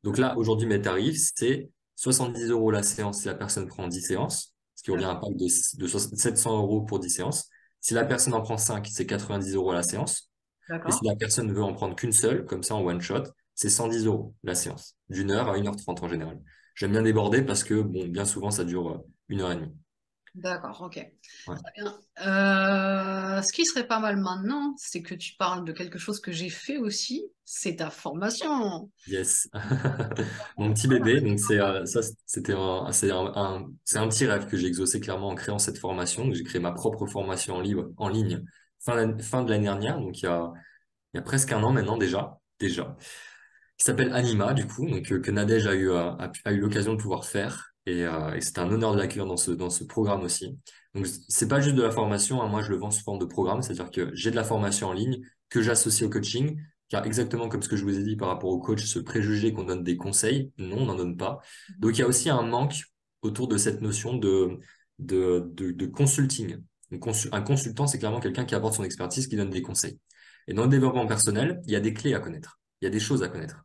Donc là, aujourd'hui, mes tarifs, c'est 70 euros la séance si la personne prend 10 séances, ce qui revient à un pack de 700 euros pour 10 séances. Si la personne en prend 5, c'est 90 euros la séance. Et si D'accord. la personne veut en prendre qu'une seule, comme ça en one shot, c'est 110 euros la séance, d'une heure à 1h30 en général. J'aime bien déborder parce que, bon, bien souvent, ça dure 1h30. D'accord, ok. Ouais. Très bien. Ce qui serait pas mal maintenant, c'est que tu parles de quelque chose que j'ai fait aussi, c'est ta formation. Yes. Mon petit bébé, donc ça, c'était c'est un petit rêve que j'ai exaucé clairement en créant cette formation. Donc, j'ai créé ma propre formation en ligne fin de l'année dernière, donc il y a presque un an maintenant déjà, qui s'appelle Anima, du coup, donc que Nadège a eu l'occasion de pouvoir faire. Et c'était un honneur de l'accueillir dans ce programme aussi. Donc, c'est pas juste de la formation, hein, moi je le vends sous forme de programme, c'est-à-dire que j'ai de la formation en ligne que j'associe au coaching, car exactement comme ce que je vous ai dit par rapport au coach, ce préjugé qu'on donne des conseils, non, on n'en donne pas. Donc, il y a aussi un manque autour de cette notion de consulting. Un consultant, c'est clairement quelqu'un qui apporte son expertise, qui donne des conseils. Et dans le développement personnel, il y a des clés à connaître. Il y a des choses à connaître.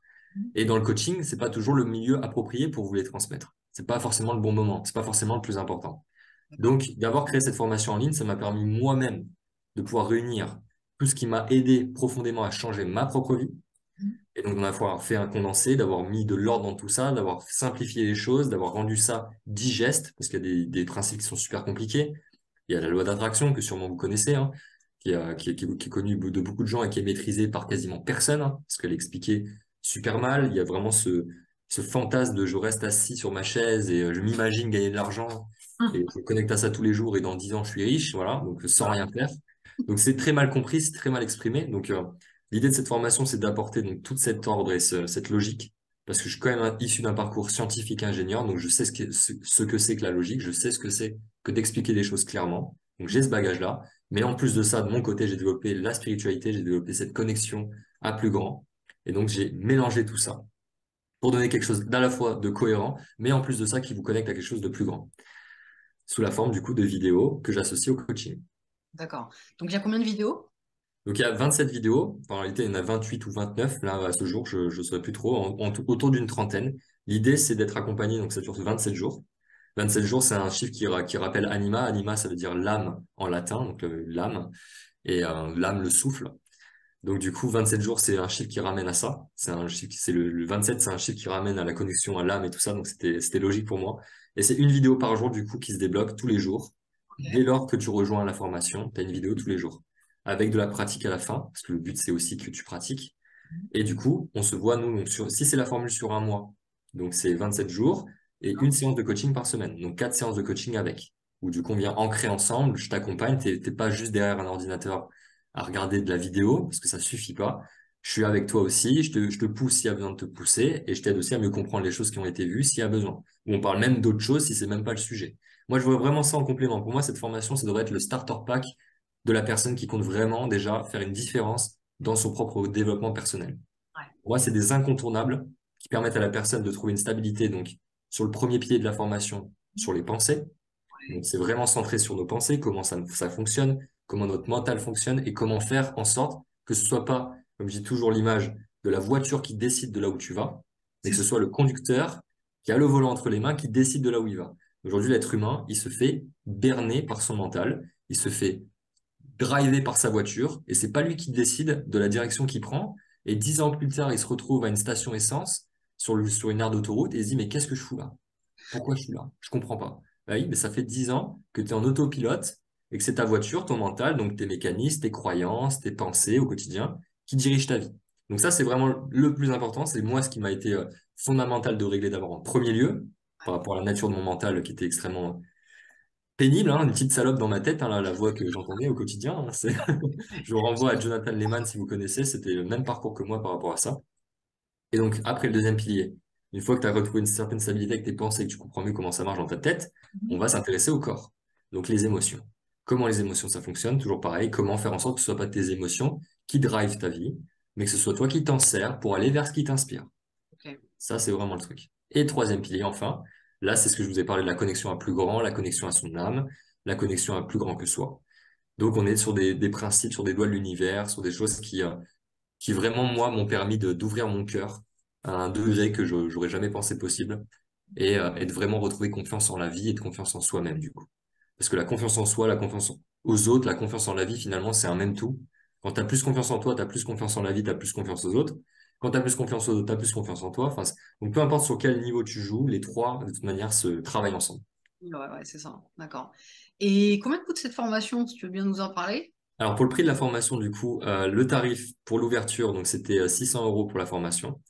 Et dans le coaching, c'est pas toujours le milieu approprié pour vous les transmettre. C'est pas forcément le bon moment. C'est pas forcément le plus important. D'accord. Donc, d'avoir créé cette formation en ligne, ça m'a permis moi-même de pouvoir réunir tout ce qui m'a aidé profondément à changer ma propre vie. Et donc, d'en avoir fait un condensé, d'avoir mis de l'ordre dans tout ça, d'avoir simplifié les choses, d'avoir rendu ça digeste, parce qu'il y a des principes qui sont super compliqués. Il y a la loi d'attraction que sûrement vous connaissez, hein, qui est connue de beaucoup de gens et qui est maîtrisée par quasiment personne, hein, parce qu'elle est expliquée super mal. Il y a vraiment ce fantasme de je reste assis sur ma chaise et je m'imagine gagner de l'argent et je me connecte à ça tous les jours et dans 10 ans je suis riche, voilà, donc sans rien faire. Donc c'est très mal compris, c'est très mal exprimé. Donc l'idée de cette formation, c'est d'apporter donc toute cet ordre et cette logique, parce que je suis quand même issu d'un parcours scientifique ingénieur, donc je sais ce que c'est que la logique, je sais ce que c'est que d'expliquer les choses clairement. Donc j'ai ce bagage-là. Mais en plus de ça, de mon côté, j'ai développé la spiritualité, j'ai développé cette connexion à plus grand. Et donc j'ai mélangé tout ça pour donner quelque chose d'à la fois de cohérent, mais en plus de ça qui vous connecte à quelque chose de plus grand, sous la forme du coup de vidéos que j'associe au coaching. D'accord. Donc, il y a combien de vidéos? Donc il y a 27 vidéos, en réalité il y en a 28 ou 29, là à ce jour je ne saurais plus trop, autour d'une trentaine. L'idée c'est d'être accompagné, donc ça dure 27 jours. 27 jours c'est un chiffre qui rappelle anima, anima ça veut dire l'âme en latin, donc l'âme, et l'âme le souffle. Donc du coup 27 jours c'est un chiffre qui ramène à ça, c'est un chiffre, c'est le 27 c'est un chiffre qui ramène à la connexion à l'âme et tout ça, donc c'était logique pour moi. Et c'est une vidéo par jour du coup qui se débloque tous les jours. Dès Ok. lors que tu rejoins la formation, tu as une vidéo tous les jours, avec de la pratique à la fin, parce que le but c'est aussi que tu pratiques. Et du coup, on se voit, nous, donc, si c'est la formule sur un mois, donc c'est 27 jours, et une séance de coaching par semaine, donc 4 séances de coaching avec, où du coup on vient ancrer ensemble, je t'accompagne, t'es pas juste derrière un ordinateur à regarder de la vidéo, parce que ça suffit pas. Je suis avec toi aussi, je te pousse s'il y a besoin de te pousser, et je t'aide aussi à mieux comprendre les choses qui ont été vues s'il y a besoin. Ou on parle même d'autres choses si c'est même pas le sujet. Moi, je vois vraiment ça en complément. Pour moi, cette formation, ça devrait être le starter pack de la personne qui compte vraiment déjà faire une différence dans son propre développement personnel. Ouais. Pour moi, c'est des incontournables qui permettent à la personne de trouver une stabilité, donc, sur le premier pied de la formation, sur les pensées. Donc, c'est vraiment centré sur nos pensées, comment ça fonctionne, comment notre mental fonctionne et comment faire en sorte que ce soit pas, comme je dis toujours, l'image de la voiture qui décide de là où tu vas, mais C'est que ce ça. soit le conducteur qui a le volant entre les mains qui décide de là où il va. Aujourd'hui, l'être humain, il se fait berner par son mental, il se fait driver par sa voiture et c'est pas lui qui décide de la direction qu'il prend. Et 10 ans plus tard, il se retrouve à une station essence sur une aire d'autoroute et il se dit, mais qu'est-ce que je fous là? Pourquoi je suis là? Je comprends pas. Bah oui, mais ça fait 10 ans que tu es en autopilote et que c'est ta voiture, ton mental, donc tes mécanismes, tes croyances, tes pensées au quotidien qui dirigent ta vie. Donc ça, c'est vraiment le plus important. C'est moi ce qui m'a été fondamental de régler d'abord en premier lieu par rapport à la nature de mon mental qui était extrêmement pénible, hein, une petite salope dans ma tête, hein, la voix que j'entendais au quotidien. Hein, je vous renvoie à Jonathan Lehman si vous connaissez, c'était le même parcours que moi par rapport à ça. Et donc, après le deuxième pilier, une fois que tu as retrouvé une certaine stabilité avec tes pensées, que tu comprends mieux comment ça marche dans ta tête, on va s'intéresser au corps. Donc, les émotions. Comment les émotions, ça fonctionne? Toujours pareil. Comment faire en sorte que ce soit pas tes émotions qui drivent ta vie, mais que ce soit toi qui t'en sers pour aller vers ce qui t'inspire. Ok. Ça, c'est vraiment le truc. Et troisième pilier, enfin, là, c'est ce que je vous ai parlé de la connexion à plus grand, la connexion à son âme, la connexion à plus grand que soi. Donc, on est sur des principes, sur des lois de l'univers, sur des choses qui vraiment, moi, m'ont permis d'ouvrir mon cœur à un degré que je j'aurais jamais pensé possible et de vraiment retrouver confiance en la vie et de confiance en soi-même, du coup. Parce que la confiance en soi, la confiance aux autres, la confiance en la vie, finalement, c'est un même tout. Quand tu as plus confiance en toi, tu as plus confiance en la vie, tu as plus confiance aux autres. Quand tu as plus confiance aux autres, tu as plus confiance en toi. Enfin, donc, peu importe sur quel niveau tu joues, les trois, de toute manière, se travaillent ensemble. Ouais, c'est ça. D'accord. Et combien coûte cette formation, si tu veux bien nous en parler? Alors pour le prix de la formation, du coup, le tarif pour l'ouverture, donc c'était 600 euros pour la formation.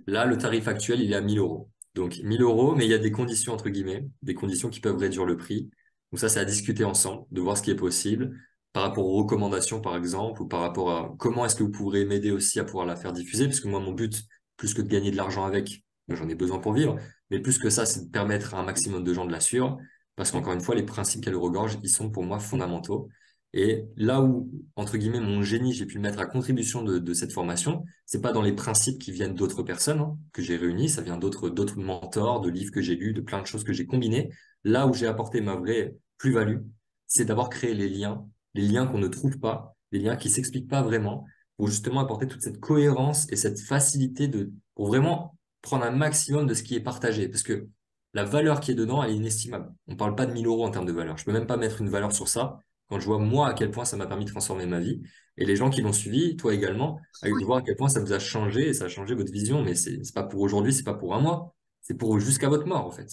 Là, le tarif actuel, il est à 1000 euros. Donc 1000 euros, mais il y a des conditions, entre guillemets, des conditions qui peuvent réduire le prix. Donc ça, c'est à discuter ensemble, de voir ce qui est possible par rapport aux recommandations, par exemple, ou par rapport à comment est-ce que vous pourrez m'aider aussi à pouvoir la faire diffuser, parce que moi, mon but, plus que de gagner de l'argent avec, moi, j'en ai besoin pour vivre, mais plus que ça, c'est de permettre à un maximum de gens de la suivre, parce qu'encore une fois, les principes qu'elle regorge, ils sont pour moi fondamentaux. Et là où, entre guillemets, mon génie, j'ai pu le mettre à contribution de cette formation, c'est pas dans les principes qui viennent d'autres personnes hein, que j'ai réunis, ça vient d'autres mentors, de livres que j'ai lus, de plein de choses que j'ai combinées. Là où j'ai apporté ma vraie plus-value, c'est d'avoir créé les liens qu'on ne trouve pas, les liens qui s'expliquent pas vraiment, pour justement apporter toute cette cohérence et cette facilité pour vraiment prendre un maximum de ce qui est partagé, parce que la valeur qui est dedans, elle est inestimable. On parle pas de 1000 euros en termes de valeur. Je peux même pas mettre une valeur sur ça quand je vois moi à quel point ça m'a permis de transformer ma vie et les gens qui l'ont suivi, toi également avec de voir à quel point ça vous a changé et ça a changé votre vision, mais c'est pas pour aujourd'hui, c'est pas pour un mois, c'est pour jusqu'à votre mort en fait.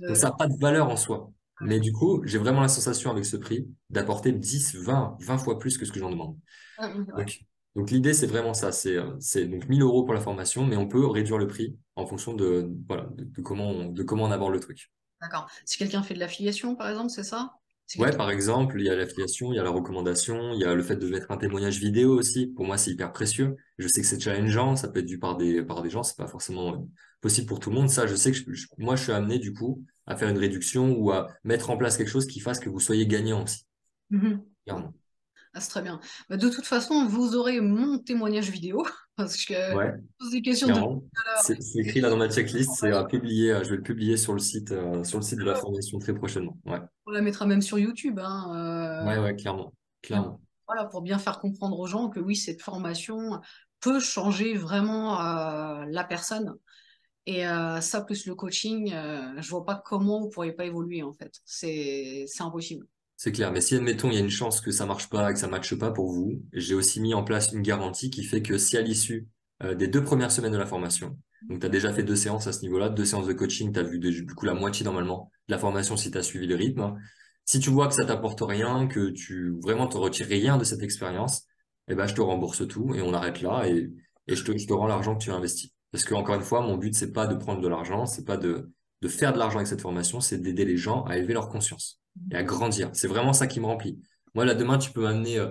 Donc De... ça n'a pas de valeur en soi. Mais du coup, j'ai vraiment la sensation avec ce prix d'apporter 10, 20 fois plus que ce que j'en demande. Ouais. Donc l'idée, c'est vraiment ça. C'est donc 1000 euros pour la formation, mais on peut réduire le prix en fonction voilà, de comment on aborde le truc. D'accord. Si quelqu'un fait de l'affiliation, par exemple, c'est ça? Si Ouais, quelqu'un... par exemple, il y a l'affiliation, il y a la recommandation, il y a le fait de mettre un témoignage vidéo aussi. Pour moi, c'est hyper précieux. Je sais que c'est challengeant, ça peut être vu par des gens, c'est pas forcément possible pour tout le monde. Ça, je sais que moi, je suis amené du coup à faire une réduction ou à mettre en place quelque chose qui fasse que vous soyez gagnant aussi. Mhm. Clairement. Ah, c'est très bien. Bah, de toute façon, vous aurez mon témoignage vidéo parce que Ouais, pose des questions depuis clairement. tout à l'heure. C'est écrit là dans ma checklist, c'est à publier. Je vais le publier sur le site de la formation très prochainement. Ouais, On la mettra même sur YouTube, hein, ouais, clairement, bien, clairement. voilà, pour bien faire comprendre aux gens que oui, cette formation peut changer vraiment la personne. Et ça, plus le coaching, je vois pas comment vous pourriez pas évoluer en fait. C'est impossible. C'est clair, mais si admettons il y a une chance que ça marche pas, que ça matche pas pour vous, j'ai aussi mis en place une garantie qui fait que si à l'issue des 2 premières semaines de la formation, donc tu as déjà fait 2 séances à ce niveau-là, 2 séances de coaching, tu as vu du coup la moitié normalement de la formation si tu as suivi le rythme. Hein. Si tu vois que ça t'apporte rien, que tu vraiment te retires rien de cette expérience, eh ben je te rembourse tout et on arrête là et je te rends l'argent que tu as investi. Parce que encore une fois, mon but c'est pas de prendre de l'argent, c'est pas de faire de l'argent avec cette formation, c'est d'aider les gens à élever leur conscience et à grandir. C'est vraiment ça qui me remplit. Moi, là, demain, tu peux m'amener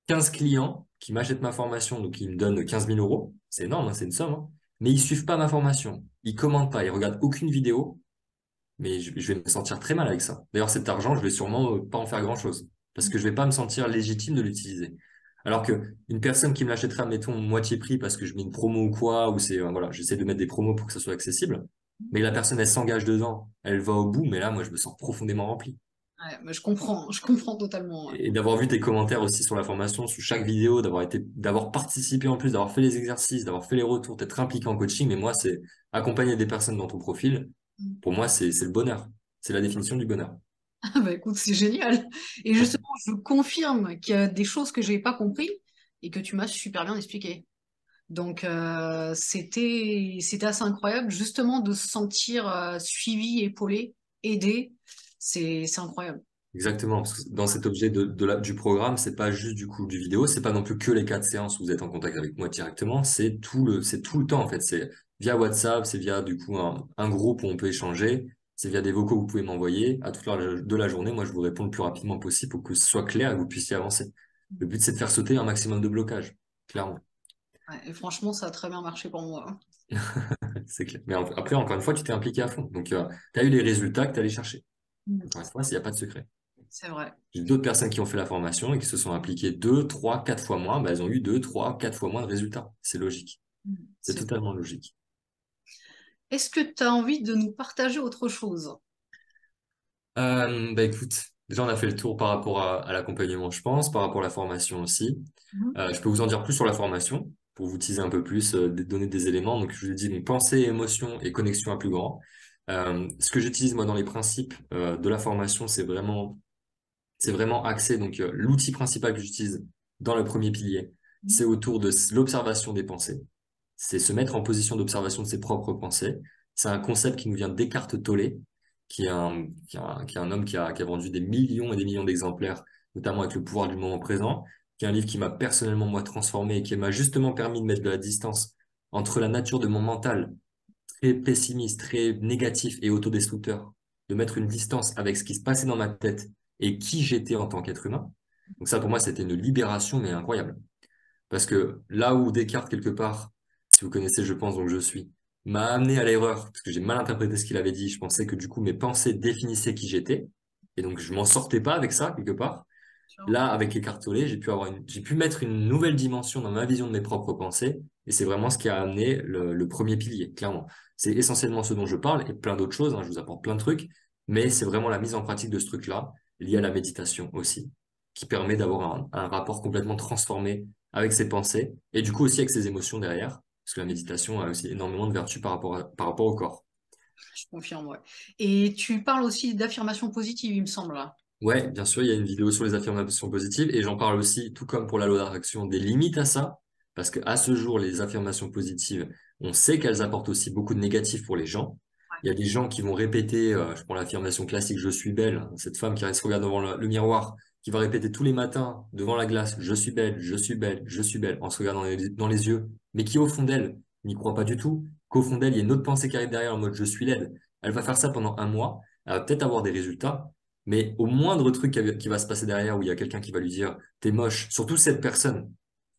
15 clients qui m'achètent ma formation, donc ils me donnent 15 000 euros. C'est énorme, hein, c'est une somme. Hein. Mais ils suivent pas ma formation. Ils commentent pas, ils regardent aucune vidéo. Mais je vais me sentir très mal avec ça. D'ailleurs, cet argent, je vais sûrement pas en faire grand-chose. Parce que je vais pas me sentir légitime de l'utiliser. Alors que une personne qui me l'achèterait, mettons, moitié prix parce que je mets une promo ou quoi, ou c'est, voilà, j'essaie de mettre des promos pour que ça soit accessible. Mais la personne, elle s'engage dedans. Elle va au bout, mais là, moi, je me sens profondément rempli. Ouais, mais je comprends totalement. Ouais. Et d'avoir vu tes commentaires aussi sur la formation, sur chaque vidéo, d'avoir participé en plus, d'avoir fait les exercices, d'avoir fait les retours, d'être impliqué en coaching. Mais moi, c'est accompagner des personnes dans ton profil. Pour moi, c'est le bonheur. C'est la définition du bonheur. Ah bah écoute, c'est génial. Et justement, je confirme qu'il y a des choses que j'ai pas compris et que tu m'as super bien expliqué. Donc c'était assez incroyable justement de se sentir suivi, épaulé, aidé. C'est incroyable. Exactement. Parce que dans cet objet du programme, c'est pas juste du coup du vidéo, c'est pas non plus que les 4 séances où vous êtes en contact avec moi directement, c'est tout le temps en fait. C'est via WhatsApp, c'est via du coup un groupe où on peut échanger, c'est via des vocaux que vous pouvez m'envoyer à toute l'heure de la journée. Moi, je vous réponds le plus rapidement possible pour que ce soit clair et que vous puissiez avancer. Le but, c'est de faire sauter un maximum de blocages, clairement. Ouais, et franchement, ça a très bien marché pour moi. C'est clair. Mais après, encore une fois, tu t'es impliqué à fond. Donc, tu as eu les résultats que tu allé chercher. Mm. Encore une fois, il n'y a pas de secret. C'est vrai. J'ai d'autres personnes qui ont fait la formation et qui se sont impliquées 2, 3, 4 fois moins, bah, elles ont eu 2, 3, 4 fois moins de résultats. C'est logique. Mm. C'est totalement logique. Est-ce que tu as envie de nous partager autre chose? Bah écoute, déjà on a fait le tour par rapport à l'accompagnement, je pense, par rapport à la formation aussi. Mhm. Je peux vous en dire plus sur la formation pour vous teaser un peu plus, donner des éléments. Donc je vous ai dit donc, pensée, émotion et connexion à plus grand. Ce que j'utilise moi dans les principes de la formation, c'est vraiment axé. Donc l'outil principal que j'utilise dans le premier pilier, c'est autour de l'observation des pensées. C'est se mettre en position d'observation de ses propres pensées. C'est un concept qui nous vient d'Eckhart Tolle, qui est un homme qui a vendu des millions et des millions d'exemplaires, notamment avec Le pouvoir du moment présent, qui est un livre qui m'a personnellement, moi, transformé et qui m'a justement permis de mettre de la distance entre la nature de mon mental, très pessimiste, très négatif et autodestructeur, de mettre une distance avec ce qui se passait dans ma tête et qui j'étais en tant qu'être humain. Donc ça, pour moi, c'était une libération, mais incroyable. Parce que là où Descartes, quelque part, si vous connaissez, je pense, donc je suis, m'a amené à l'erreur, parce que j'ai mal interprété ce qu'il avait dit, je pensais que du coup, mes pensées définissaient qui j'étais, et donc je m'en sortais pas avec ça, quelque part. Là, avec Eckhart Tolle, j'ai pu mettre une nouvelle dimension dans ma vision de mes propres pensées, et c'est vraiment ce qui a amené le premier pilier, clairement. C'est essentiellement ce dont je parle, et plein d'autres choses, hein, je vous apporte plein de trucs, mais c'est vraiment la mise en pratique de ce truc-là, lié à la méditation aussi, qui permet d'avoir un rapport complètement transformé avec ses pensées, et du coup aussi avec ses émotions derrière, parce que la méditation a aussi énormément de vertus par rapport au corps. Je confirme, ouais. Et tu parles aussi d'affirmation positive, il me semble, là. Ouais, bien sûr, il y a une vidéo sur les affirmations positives et j'en parle aussi, tout comme pour la loi d'attraction, des limites à ça, parce que à ce jour, les affirmations positives, on sait qu'elles apportent aussi beaucoup de négatifs pour les gens. Il y a des gens qui vont répéter, je prends l'affirmation classique, je suis belle, hein, cette femme qui reste regarde devant le miroir, qui va répéter tous les matins devant la glace, je suis belle, je suis belle, je suis belle, en se regardant dans les yeux, mais qui au fond d'elle n'y croit pas du tout, qu'au fond d'elle, il y a une autre pensée qui arrive derrière en mode je suis laide. Elle va faire ça pendant un mois, elle va peut-être avoir des résultats. Mais au moindre truc qui va se passer derrière où il y a quelqu'un qui va lui dire t'es moche, surtout cette personne,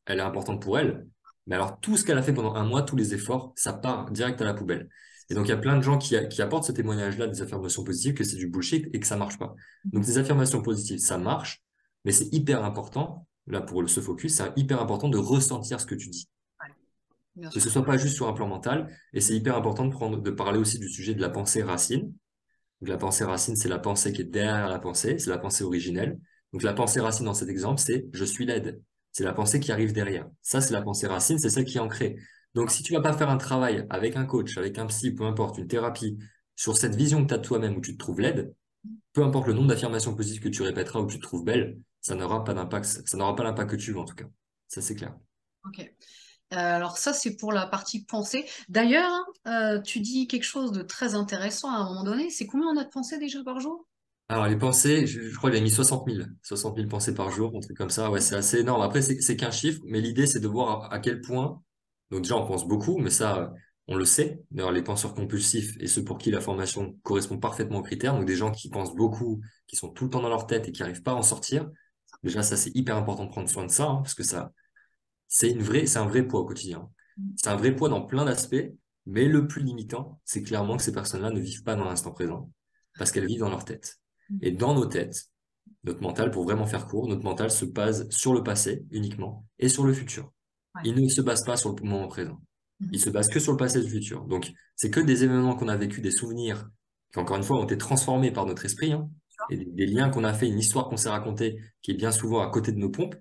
elle est importante pour elle. Mais alors tout ce qu'elle a fait pendant un mois, tous les efforts, ça part direct à la poubelle. Et donc il y a plein de gens qui apportent ce témoignage-là des affirmations positives que c'est du bullshit et que ça marche pas. Donc des affirmations positives, ça marche, mais c'est hyper important, là pour ce focus, c'est hyper important de ressentir ce que tu dis. Ouais, bien Que ce sûr. soit pas juste sur un plan mental, et c'est hyper important de parler aussi du sujet de la pensée racine. Donc, la pensée racine, c'est la pensée qui est derrière la pensée, c'est la pensée originelle. Donc la pensée racine dans cet exemple, c'est je suis laide. C'est la pensée qui arrive derrière. Ça, c'est la pensée racine, c'est celle qui est ancrée. Donc si tu vas pas faire un travail avec un coach, avec un psy, peu importe, une thérapie, sur cette vision que tu as de toi-même où tu te trouves laide, peu importe le nombre d'affirmations positives que tu répéteras ou que tu te trouves belle, ça n'aura pas d'impact, ça n'aura pas l'impact que tu veux en tout cas. Ça, c'est clair. Ok. Alors ça, c'est pour la partie pensée. D'ailleurs, tu dis quelque chose de très intéressant à un moment donné. C'est combien on a de pensées déjà par jour? Alors, les pensées, je crois qu'il a mis 60 000 pensées par jour, un truc comme ça. Ouais, c'est assez énorme. Après, c'est qu'un chiffre, mais l'idée, c'est de voir à quel point. Donc, déjà, on pense beaucoup, mais ça, on le sait. D'ailleurs, les penseurs compulsifs et ceux pour qui la formation correspond parfaitement aux critères, donc des gens qui pensent beaucoup, qui sont tout le temps dans leur tête et qui n'arrivent pas à en sortir. Déjà, ça, c'est hyper important de prendre soin de ça, hein, parce que ça, c'est un vrai poids au quotidien. C'est un vrai poids dans plein d'aspects, mais le plus limitant, c'est clairement que ces personnes-là ne vivent pas dans l'instant présent, parce qu'elles vivent dans leur tête. Et dans nos têtes, notre mental, pour vraiment faire court, notre mental se base sur le passé uniquement et sur le futur. Ouais. Il ne se base pas sur le moment présent. Il Mhm. se base que sur le passé et le futur. Donc, c'est que des événements qu'on a vécu, des souvenirs, qui encore une fois ont été transformés par notre esprit, hein, et des liens qu'on a fait, une histoire qu'on s'est racontée, qui est bien souvent à côté de nos pompes.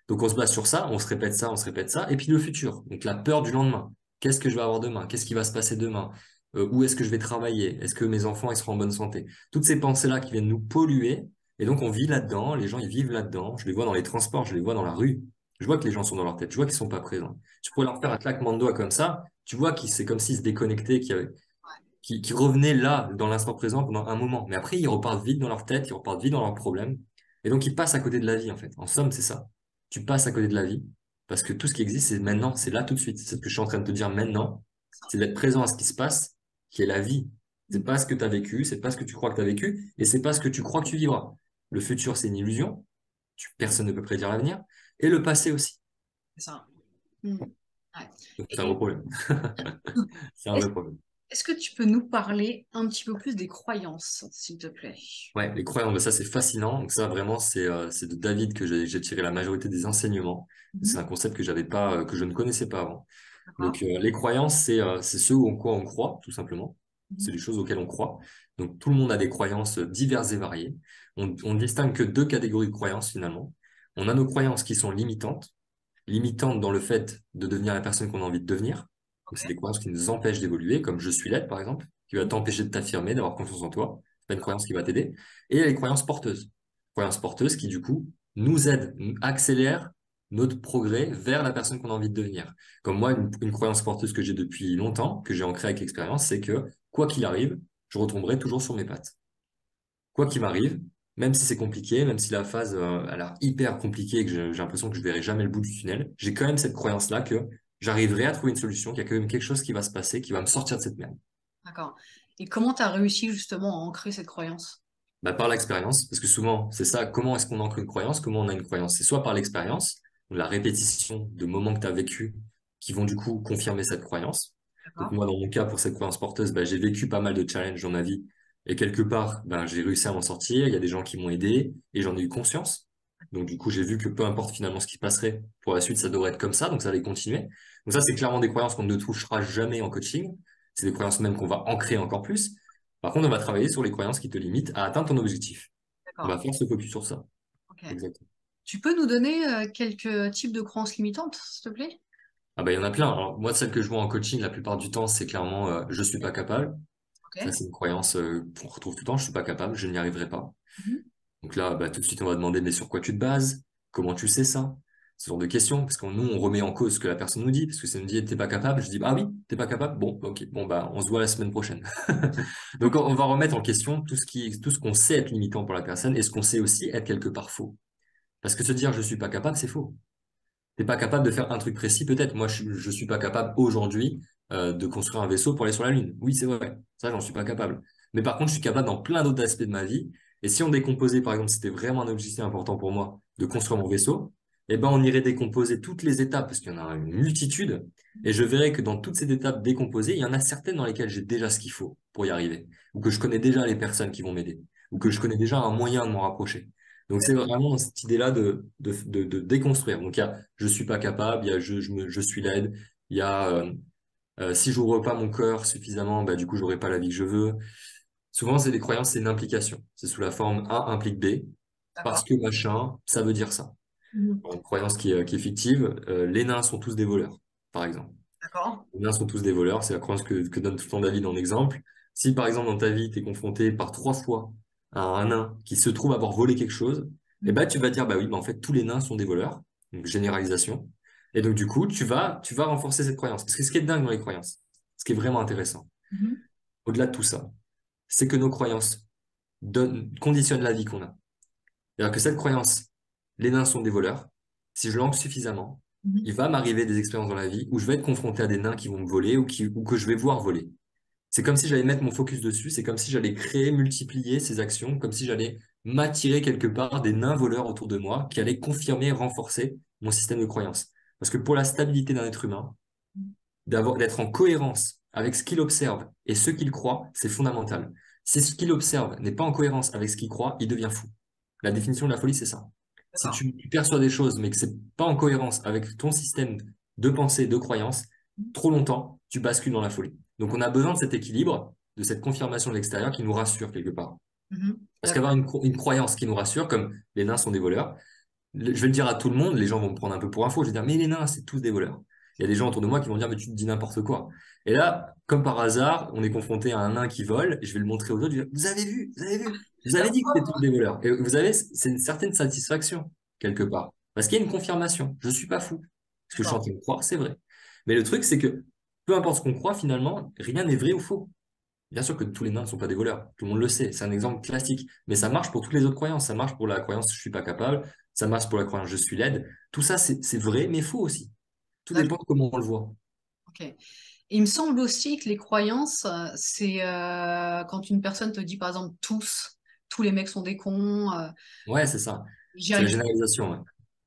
Donc on se base sur ça, on se répète ça, on se répète ça. Et puis le futur, donc la peur du lendemain. Qu'est-ce que je vais avoir demain? Qu'est-ce qui va se passer demain? Où est-ce que je vais travailler? Est-ce que mes enfants ils seront en bonne santé? Toutes ces pensées-là qui viennent nous polluer. Et donc on vit là-dedans, les gens ils vivent là-dedans. Je les vois dans les transports, je les vois dans la rue. Je vois que les gens sont dans leur tête, je vois qu'ils sont pas présents. Tu pourrais leur faire un claquement de doigts comme ça, tu vois qu'ils c'est comme s'ils se déconnectaient, qu'ils revenaient là, dans l'instant présent pendant un moment. Mais après ils repartent vite dans leur tête, ils repartent vite dans leurs problèmes. Et donc ils passent à côté de la vie en fait. En somme, c'est ça. Tu passes à côté de la vie parce que tout ce qui existe, c'est maintenant, c'est là tout de suite. C'est ce que je suis en train de te dire maintenant. C'est d'être présent à ce qui se passe, qui est la vie. C'est pas ce que tu as vécu, c'est pas ce que tu crois que tu as vécu, et c'est pas ce que tu crois que tu vivras. Le futur, c'est une illusion. Personne ne peut prédire l'avenir. Et le passé aussi. C'est ça. Mhm. Ouais. Donc c'est un gros Et problème. C'est un est-ce, vrai problème. est-ce que tu peux nous parler un petit peu plus des croyances, s'il te plaît? Ouais, les croyances, bah ça c'est fascinant. Donc ça vraiment c'est de David que j'ai tiré la majorité des enseignements. C'est Mhm. un concept que j'avais pas que je ne connaissais pas avant. D'accord. Donc les croyances c'est ce en quoi on croit tout simplement. C'est Mhm. les choses auxquelles on croit. Donc tout le monde a des croyances diverses et variées. On distingue que deux catégories de croyances finalement. On a nos croyances qui sont limitantes, limitantes dans le fait de devenir la personne qu'on a envie de devenir. Donc c'est des Ok. croyances qui nous empêchent d'évoluer, comme je suis laide par exemple, qui va Mhm. t'empêcher de t'affirmer, d'avoir confiance en toi. C'est pas une D'accord. croyance qui va t'aider. Et il y a les croyances porteuses. Croyances porteuses qui du coup nous aident, accélèrent notre progrès vers la personne qu'on a envie de devenir. Comme moi, une croyance porteuse que j'ai depuis longtemps, que j'ai ancrée avec l'expérience, c'est que quoi qu'il arrive, je retomberai toujours sur mes pattes. Quoi qu'il m'arrive, même si c'est compliqué, même si la phase elle a l'air hyper compliquée et que j'ai l'impression que je verrai jamais le bout du tunnel, j'ai quand même cette croyance-là que j'arriverai à trouver une solution, qu'il y a quand même quelque chose qui va se passer, qui va me sortir de cette merde. D'accord. Et comment tu as réussi justement à ancrer cette croyance? Bah, par l'expérience, parce que souvent, c'est ça, comment est-ce qu'on ancre une croyance, comment on a une croyance? C'est soit par l'expérience, donc la répétition de moments que tu as vécu qui vont du coup confirmer cette croyance. Donc D'accord. moi, dans mon cas, pour cette croyance porteuse, bah, j'ai vécu pas mal de challenges dans ma vie et quelque part, ben, j'ai réussi à m'en sortir. Il y a des gens qui m'ont aidé et j'en ai eu conscience. Donc du coup, j'ai vu que peu importe finalement ce qui passerait, pour la suite, ça devrait être comme ça, donc ça allait continuer. Donc ça, c'est clairement des croyances qu'on ne touchera jamais en coaching. C'est des croyances même qu'on va ancrer encore plus. Par contre, on va travailler sur les croyances qui te limitent à atteindre ton objectif. On D'accord. va faire ce focus sur ça. Ok. Exactement. Tu peux nous donner quelques types de croyances limitantes, s'il te plaît? Ah bah, il y en a plein. Alors, moi, celle que je vois en coaching la plupart du temps, c'est clairement je suis pas capable. Ça, Ok. c'est une croyance qu'on retrouve tout le temps. Je suis pas capable, je n'y arriverai pas. Mhm. Donc là, bah, tout de suite, on va demander, mais sur quoi tu te bases? Comment tu sais ça? Ce genre de questions, parce que nous, on remet en cause ce que la personne nous dit, parce que si elle nous dit, t'es pas capable, je dis, ah oui, t'es pas capable? Bon, ok, bon, bah, on se voit la semaine prochaine. Donc, on va remettre en question tout ce qu'on sait être limitant pour la personne et ce qu'on sait aussi être quelque part faux. Parce que se dire, je suis pas capable, c'est faux. T'es pas capable de faire un truc précis, peut-être. Moi, je suis pas capable aujourd'hui de construire un vaisseau pour aller sur la Lune. Oui, c'est vrai. Ça, j'en suis pas capable. Mais par contre, je suis capable dans plein d'autres aspects de ma vie. Et si on décomposait, par exemple, c'était vraiment un objectif important pour moi de construire mon vaisseau, eh ben, on irait décomposer toutes les étapes, parce qu'il y en a une multitude. Et je verrais que dans toutes ces étapes décomposées, il y en a certaines dans lesquelles j'ai déjà ce qu'il faut pour y arriver. Ou que je connais déjà les personnes qui vont m'aider. Ou que je connais déjà un moyen de m'en rapprocher. Donc c'est vraiment cette idée-là de déconstruire. Donc il y a je suis pas capable, il y a je suis laide, il y a si j'ouvre pas mon cœur suffisamment, bah du coup j'aurai pas la vie que je veux. Souvent c'est des croyances, c'est une implication. C'est sous la forme A implique B, parce D'accord. que machin, ça veut dire ça. Mhm. Une croyance qui est fictive. Les nains sont tous des voleurs, par exemple. D'accord. Les nains sont tous des voleurs, c'est la croyance que donne tout le temps David en exemple. Si par exemple dans ta vie, tu es confronté par 3 fois à un nain qui se trouve avoir volé quelque chose, eh Mhm. ben, tu vas dire, bah oui, bah en fait, tous les nains sont des voleurs. Donc généralisation. Et donc du coup, tu vas renforcer cette croyance. Parce que ce qui est dingue dans les croyances, ce qui est vraiment intéressant, Mhm. au-delà de tout ça, c'est que nos croyances conditionnent la vie qu'on a. C'est-à-dire que cette croyance, les nains sont des voleurs, si je l'ancre suffisamment, Mhm. il va m'arriver des expériences dans la vie où je vais être confronté à des nains qui vont me voler ou que je vais voir voler. C'est comme si j'allais mettre mon focus dessus, c'est comme si j'allais créer, multiplier ces actions, comme si j'allais m'attirer quelque part des nains voleurs autour de moi qui allaient confirmer, renforcer mon système de croyance. Parce que pour la stabilité d'un être humain, d'être en cohérence avec ce qu'il observe et ce qu'il croit, c'est fondamental. Si ce qu'il observe n'est pas en cohérence avec ce qu'il croit, il devient fou. La définition de la folie, c'est ça. Si D'accord. tu perçois des choses, mais que c'est pas en cohérence avec ton système de pensée, de croyance, trop longtemps, tu bascules dans la folie. Donc, on a besoin de cet équilibre, de cette confirmation de l'extérieur qui nous rassure quelque part. Mhm. Parce qu'avoir D'accord. une croyance qui nous rassure, comme les nains sont des voleurs, je vais le dire à tout le monde, les gens vont me prendre un peu pour info, je vais dire, mais les nains, c'est tous des voleurs. Il y a des gens autour de moi qui vont dire, mais tu te dis n'importe quoi. Et là, comme par hasard, on est confronté à un nain qui vole, et je vais le montrer aux autres, je vais dire, vous avez vu, vous avez dit que c'était tous des voleurs. Et vous avez, c'est une certaine satisfaction, quelque part. Parce qu'il y a une confirmation. Je suis pas fou. Ce que je suis en D'accord. train de croire, c'est vrai. Mais le truc, c'est que, peu importe ce qu'on croit, finalement, rien n'est vrai ou faux. Bien sûr que tous les nains ne sont pas des voleurs, tout le monde le sait, c'est un exemple classique, mais ça marche pour toutes les autres croyances, ça marche pour la croyance je suis pas capable, ça marche pour la croyance je suis laide, tout ça c'est vrai mais faux aussi, tout dépend D'accord. de comment on le voit. Ok. Et il me semble aussi que les croyances, c'est quand une personne te dit par exemple tous les mecs sont des cons, Ouais, c'est ça, j'y c'est la arrive. généralisation, ouais.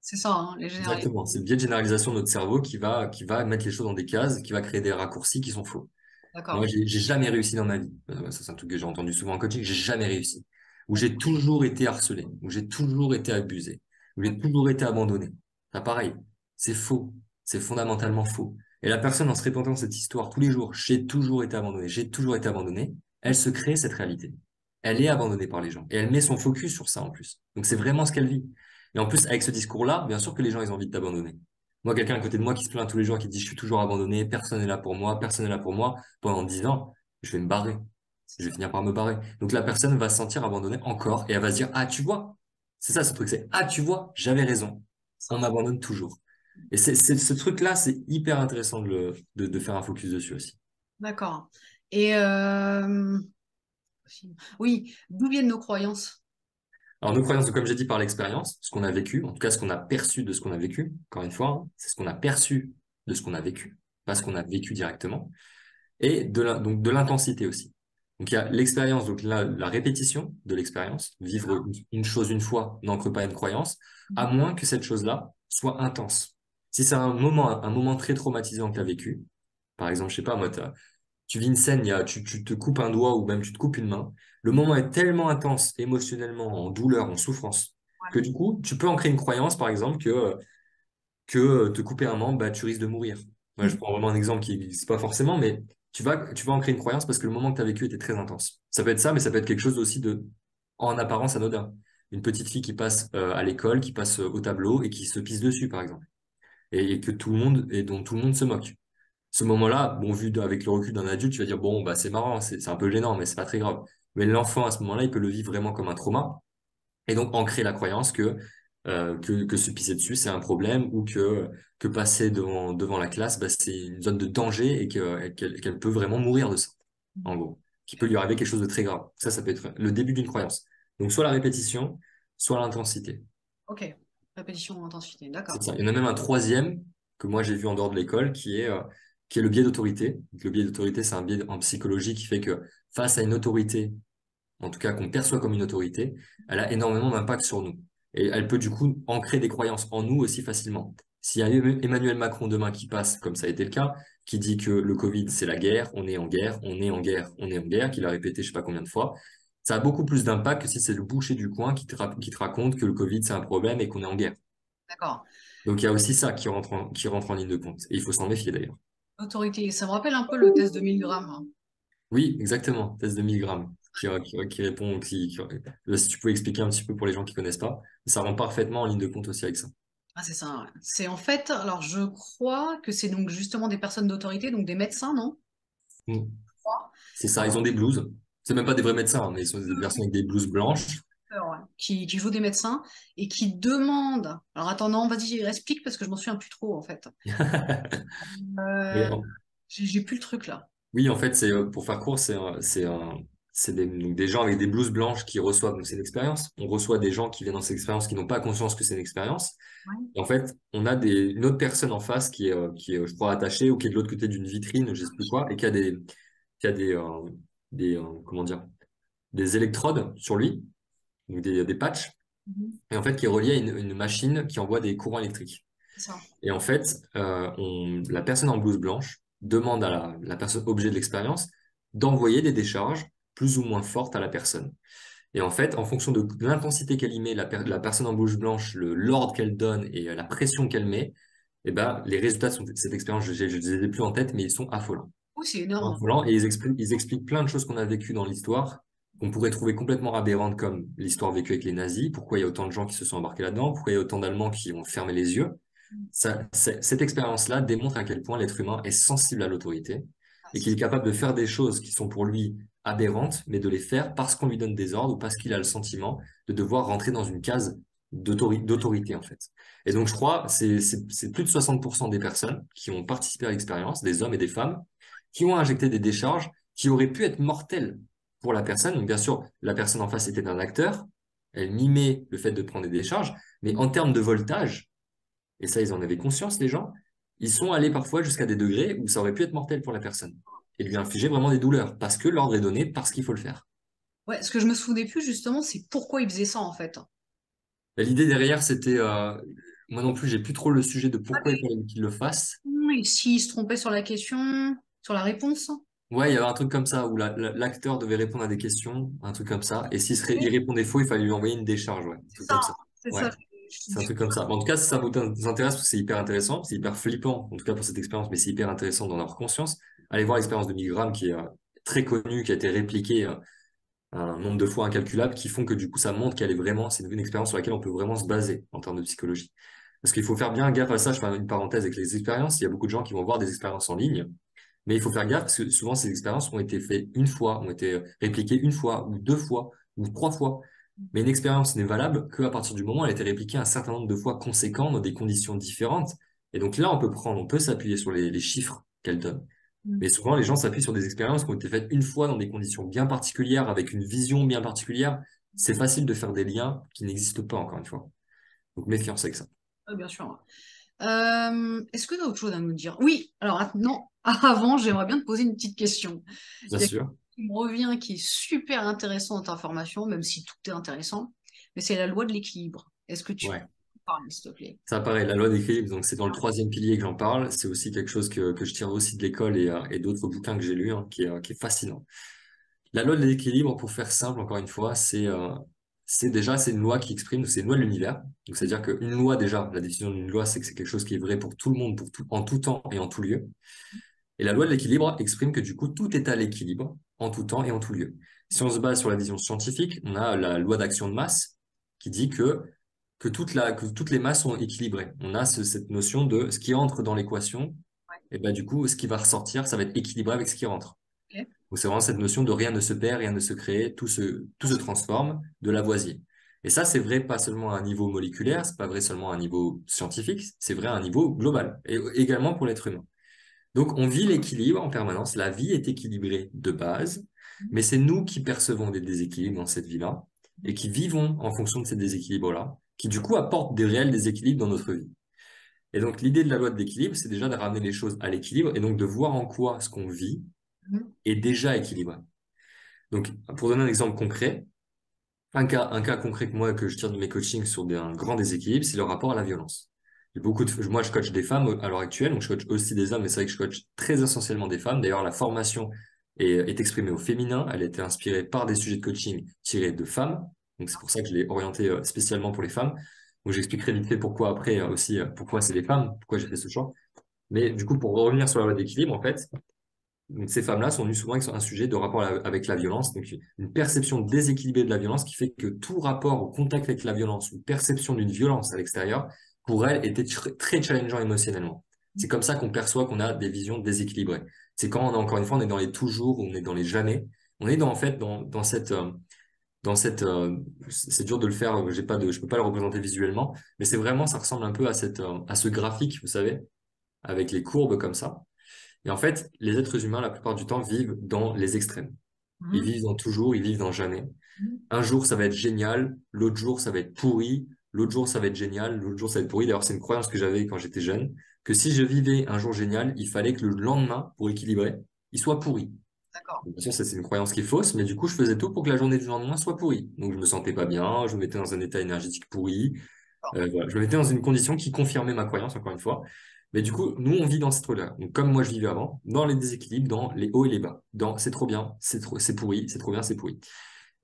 C'est ça, hein, les généralités. Exactement, c'est le biais de généralisation de notre cerveau qui va mettre les choses dans des cases, qui va créer des raccourcis qui sont faux. Moi, D'accord. j'ai jamais réussi dans ma vie. Ça, c'est un truc que j'ai entendu souvent en coaching. J'ai jamais réussi. Où j'ai toujours été harcelé, où j'ai toujours été abusé, où j'ai toujours été abandonné. Ça, pareil, c'est faux. C'est fondamentalement faux. Et la personne, en se répétant cette histoire tous les jours, j'ai toujours été abandonné, j'ai toujours été abandonné, elle se crée cette réalité. Elle est abandonnée par les gens. Et elle met son focus sur ça en plus. Donc, c'est vraiment ce qu'elle vit. Et en plus, avec ce discours-là, bien sûr que les gens, ils ont envie de t'abandonner. Moi, quelqu'un à côté de moi qui se plaint tous les jours, qui dit, je suis toujours abandonné, personne n'est là pour moi, personne n'est là pour moi pendant 10 ans, je vais me barrer. C'est Je vais ça. finir par me barrer. Donc la personne va se sentir abandonnée encore et elle va se dire, ah, tu vois. C'est ça ce truc, c'est, ah, tu vois, j'avais raison. C'est On ça. m'abandonne toujours. Et ce truc-là, c'est hyper intéressant de faire un focus dessus aussi. D'accord. Et Possible. Oui, d'où viennent nos croyances? Alors, nos croyances, comme j'ai dit, par l'expérience, ce qu'on a vécu, en tout cas ce qu'on a perçu de ce qu'on a vécu, encore une fois, hein, c'est ce qu'on a perçu de ce qu'on a vécu, pas ce qu'on a vécu directement, et donc de l'intensité aussi. Donc il y a l'expérience, donc la répétition de l'expérience, vivre une chose une fois n'ancre pas une croyance, à Mhm. moins que cette chose-là soit intense. Si c'est un moment très traumatisant que tu as vécu, par exemple, je sais pas, moi, tu vis une scène, tu te coupes un doigt ou même tu te coupes une main. Le moment est tellement intense émotionnellement, en douleur, en souffrance, que du coup, tu peux en créer une croyance, par exemple, que te couper un membre, bah, tu risques de mourir. Moi, je Mhm. prends vraiment un exemple qui n'existe pas forcément, mais tu vas en créer une croyance parce que le moment que tu as vécu était très intense. Ça peut être ça, mais ça peut être quelque chose aussi de, en apparence anodin. Une petite fille qui passe à l'école, qui passe au tableau et qui se pisse dessus, par exemple. Et que tout le monde, et dont tout le monde se moque. Ce moment-là, bon, avec le recul d'un adulte, tu vas dire, bon, bah, c'est marrant, c'est un peu gênant, mais c'est pas très grave. Mais l'enfant, à ce moment-là, il peut le vivre vraiment comme un trauma et donc ancrer la croyance que se pisser dessus, c'est un problème ou que passer devant la classe, bah, c'est une zone de danger et qu'elle peut vraiment mourir de ça, en gros. Qu'il peut lui arriver quelque chose de très grave. Ça peut être le début d'une croyance. Donc, soit la répétition, soit l'intensité. Ok, répétition, intensité, C'est d'accord. ça. Il y en a même un troisième que moi j'ai vu en dehors de l'école qui est le biais d'autorité. Donc, le biais d'autorité, c'est un biais en psychologie qui fait que face à une autorité, en tout cas qu'on perçoit comme une autorité, elle a énormément d'impact sur nous. Et elle peut du coup ancrer des croyances en nous aussi facilement. S'il y a Emmanuel Macron demain qui passe, comme ça a été le cas, qui dit que le Covid c'est la guerre, on est en guerre, on est en guerre, on est en guerre, qu'il a répété je sais pas combien de fois, ça a beaucoup plus d'impact que si c'est le boucher du coin qui te raconte que le Covid c'est un problème et qu'on est en guerre. D'accord. Donc il y a aussi ça qui rentre en ligne de compte. Et il faut s'en méfier d'ailleurs. Autorité, ça me rappelle un peu le test de 1000 grammes, hein. Oui, exactement. Test de 1000 grammes qui répond, si tu peux expliquer un petit peu pour les gens qui connaissent pas, ça rend parfaitement en ligne de compte aussi avec ça. Ah, c'est ça, ouais. C'est en fait, alors je crois que c'est donc justement des personnes d'autorité, donc des médecins, non? Mm. Je crois. C'est ça, ils ont des blouses. C'est même pas des vrais médecins, hein, mais ils sont des personnes avec des blouses blanches. Ouais. Qui jouent des médecins et qui demandent. Alors attends, non, vas-y, explique parce que je m'en souviens plus trop en fait. Mais, Euh, j'ai plus le truc là. oui, en fait, pour faire court, c'est donc des gens avec des blouses blanches qui reçoivent, donc c'est une expérience. On reçoit des gens qui viennent dans cette expérience qui n'ont pas conscience que c'est une expérience. Ouais. Et en fait, on a une autre personne en face qui est, je crois, attachée ou qui est de l'autre côté d'une vitrine, je sais plus quoi, et qui a comment dire, des électrodes sur lui, donc des patchs, Mhm. et en fait, qui est relié à une machine qui envoie des courants électriques. C'est ça. Et en fait, la personne en blouse blanche demande à la personne objet de l'expérience d'envoyer des décharges plus ou moins fortes à la personne. Et en fait, en fonction de l'intensité qu'elle y met, la personne en blouse blanche, l'ordre qu'elle donne et la pression qu'elle met, eh ben, les résultats de cette expérience, je ne les ai plus en tête, mais ils sont affolants. Oui, c'est énorme. Affolants. Et ils expliquent plein de choses qu'on a vécues dans l'histoire, qu'on pourrait trouver complètement aberrantes, comme l'histoire vécue avec les nazis, pourquoi il y a autant de gens qui se sont embarqués là-dedans, pourquoi il y a autant d'Allemands qui ont fermé les yeux. Cette expérience-là démontre à quel point l'être humain est sensible à l'autorité Ah, et qu'il est capable de faire des choses qui sont pour lui aberrantes, mais de les faire parce qu'on lui donne des ordres ou parce qu'il a le sentiment de devoir rentrer dans une case d'autorité, en fait. Et donc, je crois, c'est plus de 60% des personnes qui ont participé à l'expérience, des hommes et des femmes, qui ont injecté des décharges qui auraient pu être mortelles pour la personne. Donc, bien sûr, la personne en face était un acteur, elle mimait le fait de prendre des décharges, mais en termes de voltage, et ça, ils en avaient conscience, les gens, ils sont allés parfois jusqu'à des degrés où ça aurait pu être mortel pour la personne et lui infliger vraiment des douleurs parce que l'ordre est donné, parce qu'il faut le faire. ouais, ce que je me souvenais plus justement, c'est pourquoi ils faisaient ça en fait. Et l'idée derrière, c'était, moi non plus, j'ai plus trop le sujet de Ah, pourquoi il fallait qu'ils le fassent. et s'ils se trompaient sur la question, sur la réponse? Ouais, il y avait un truc comme ça où l'acteur devait répondre à des questions, un truc comme ça. Et il répondait faux, il fallait lui envoyer une décharge, ouais, un C'est truc ça, comme ça. c'est Ouais, ça. c'est un truc comme ça. En tout cas, si ça vous intéresse, parce que c'est hyper intéressant, c'est hyper flippant, en tout cas pour cette expérience, mais c'est hyper intéressant d'en avoir conscience. Allez voir l'expérience de Milgram qui est très connue, qui a été répliquée un nombre de fois incalculable, qui font que du coup, ça montre qu'elle est vraiment, c'est une expérience sur laquelle on peut vraiment se baser en termes de psychologie. Parce qu'il faut faire bien gaffe à ça. Je fais une parenthèse avec les expériences. Il y a beaucoup de gens qui vont voir des expériences en ligne, mais il faut faire gaffe parce que souvent ces expériences ont été faites une fois, ont été répliquées une fois ou deux fois ou trois fois. Mais une expérience n'est valable qu'à partir du moment où elle a été répliquée un certain nombre de fois conséquent dans des conditions différentes. Et donc là, on peut s'appuyer sur les chiffres qu'elle donne. Mm. Mais souvent, les gens s'appuient sur des expériences qui ont été faites une fois dans des conditions bien particulières, avec une vision bien particulière. C'est facile de faire des liens qui n'existent pas, encore une fois. Donc, méfiance avec ça. Bien sûr. Est-ce que tu as autre chose à nous dire? Oui, alors non, avant, j'aimerais bien te poser une petite question. Bien Il y a quelque sûr. chose qui me revient qui est super intéressant dans ta formation, même si tout est intéressant, mais c'est la loi de l'équilibre. Est-ce que tu peux Ouais. en parler, s'il te plaît? Ça apparaît, la loi d'équilibre, donc c'est dans le troisième pilier que j'en parle. C'est aussi quelque chose que je tire aussi de l'école et d'autres bouquins que j'ai lus, hein, qui est fascinant. La loi de l'équilibre, pour faire simple, encore une fois, c'est déjà, c'est une loi qui exprime, c'est une loi de l'univers. Donc, c'est-à-dire qu'une loi, déjà, la définition d'une loi, c'est que c'est quelque chose qui est vrai pour tout le monde, en tout temps et en tout lieu. Et la loi de l'équilibre exprime que du coup, tout est à l'équilibre, en tout temps et en tout lieu. Si on se base sur la vision scientifique, on a la loi d'action de masse qui dit que toutes les masses sont équilibrées. On a cette notion de ce qui entre dans l'équation, et ben du coup, ce qui va ressortir, ça va être équilibré avec ce qui rentre. Ok. Donc c'est vraiment cette notion de rien ne se perd, rien ne se crée, tout se transforme de Lavoisier. Et ça, c'est vrai pas seulement à un niveau moléculaire, c'est pas vrai seulement à un niveau scientifique, c'est vrai à un niveau global, et également pour l'être humain. Donc on vit l'équilibre en permanence, la vie est équilibrée de base, mais c'est nous qui percevons des déséquilibres dans cette vie-là, et qui vivons en fonction de ces déséquilibres-là, qui du coup apportent des réels déséquilibres dans notre vie. Et donc l'idée de la loi de l'équilibre, c'est déjà de ramener les choses à l'équilibre, et donc de voir en quoi ce qu'on vit Mhm. est déjà équilibré. Donc, pour donner un exemple concret, un cas concret que moi, que je tire de mes coachings sur un grand déséquilibre, c'est le rapport à la violence. Moi, je coach des femmes à l'heure actuelle, donc je coach aussi des hommes, mais c'est vrai que je coach très essentiellement des femmes. D'ailleurs, la formation est exprimée au féminin. Elle a été inspirée par des sujets de coaching tirés de femmes. Donc, c'est pour ça que je l'ai orienté spécialement pour les femmes. Donc, j'expliquerai vite fait pourquoi après aussi, pourquoi c'est les femmes, pourquoi j'ai fait ce choix. Mais du coup, pour revenir sur la loi d'équilibre, en fait, donc, ces femmes-là sont venues souvent avec un sujet de rapport avec la violence, donc une perception déséquilibrée de la violence qui fait que tout rapport au contact avec la violence ou perception d'une violence à l'extérieur, pour elles, était très challengeant émotionnellement. C'est comme ça qu'on perçoit qu'on a des visions déséquilibrées. C'est quand encore une fois, on est dans les toujours, on est dans les jamais. On est en fait, dans cette, c'est dur de le faire, je peux pas le représenter visuellement, mais c'est vraiment, ça ressemble un peu à ce graphique, vous savez, avec les courbes comme ça. Et en fait, les êtres humains, la plupart du temps, vivent dans les extrêmes. Ils Mhm. vivent dans toujours, ils vivent dans jamais. Un jour, ça va être génial, l'autre jour, ça va être pourri, l'autre jour, ça va être génial, l'autre jour, ça va être pourri. D'ailleurs, c'est une croyance que j'avais quand j'étais jeune, que si je vivais un jour génial, il fallait que le lendemain, pour équilibrer, il soit pourri. D'accord. Bien sûr, ça, c'est une croyance qui est fausse, mais du coup, je faisais tout pour que la journée du lendemain soit pourrie. Donc, je me sentais pas bien, je me mettais dans un état énergétique pourri, voilà. Je me mettais dans une condition qui confirmait ma croyance, encore une fois. Mais du coup, nous, on vit dans cette rôle-là. Donc, comme moi, je vivais avant, dans les déséquilibres, dans les hauts et les bas. Dans c'est trop bien, c'est pourri, c'est trop bien, c'est pourri.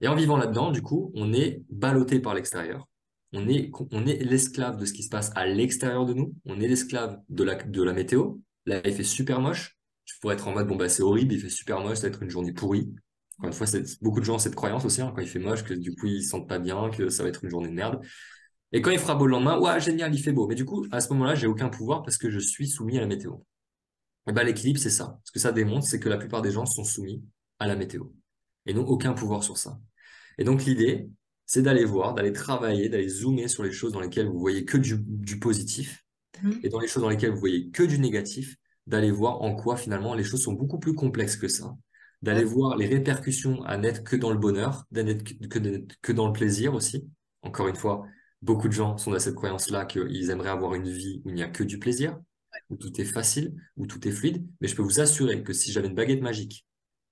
Et en vivant là-dedans, du coup, on est ballotté par l'extérieur. On est l'esclave de ce qui se passe à l'extérieur de nous. On est l'esclave de la météo. Là, il fait super moche. Je pourrais être en mode, bon, bah, c'est horrible, il fait super moche, ça va être une journée pourrie. Encore une fois, beaucoup de gens ont cette croyance aussi, hein, quand il fait moche, que du coup, ils se sentent pas bien, que ça va être une journée de merde. Et quand il fera beau le lendemain, ouais, génial, il fait beau. Mais du coup, à ce moment-là, j'ai aucun pouvoir parce que je suis soumis à la météo. Et ben, l'équilibre, c'est ça. Ce que ça démontre, c'est que la plupart des gens sont soumis à la météo et n'ont aucun pouvoir sur ça. Et donc, l'idée, c'est d'aller voir, d'aller travailler, d'aller zoomer sur les choses dans lesquelles vous voyez que du positif Mhm. et dans les choses dans lesquelles vous voyez que du négatif, d'aller voir en quoi finalement les choses sont beaucoup plus complexes que ça. D'aller D'accord. voir les répercussions à n'être que dans le bonheur, que dans le plaisir aussi. Encore une fois, beaucoup de gens sont dans cette croyance-là qu'ils aimeraient avoir une vie où il n'y a que du plaisir, où tout est facile, où tout est fluide. Mais je peux vous assurer que si j'avais une baguette magique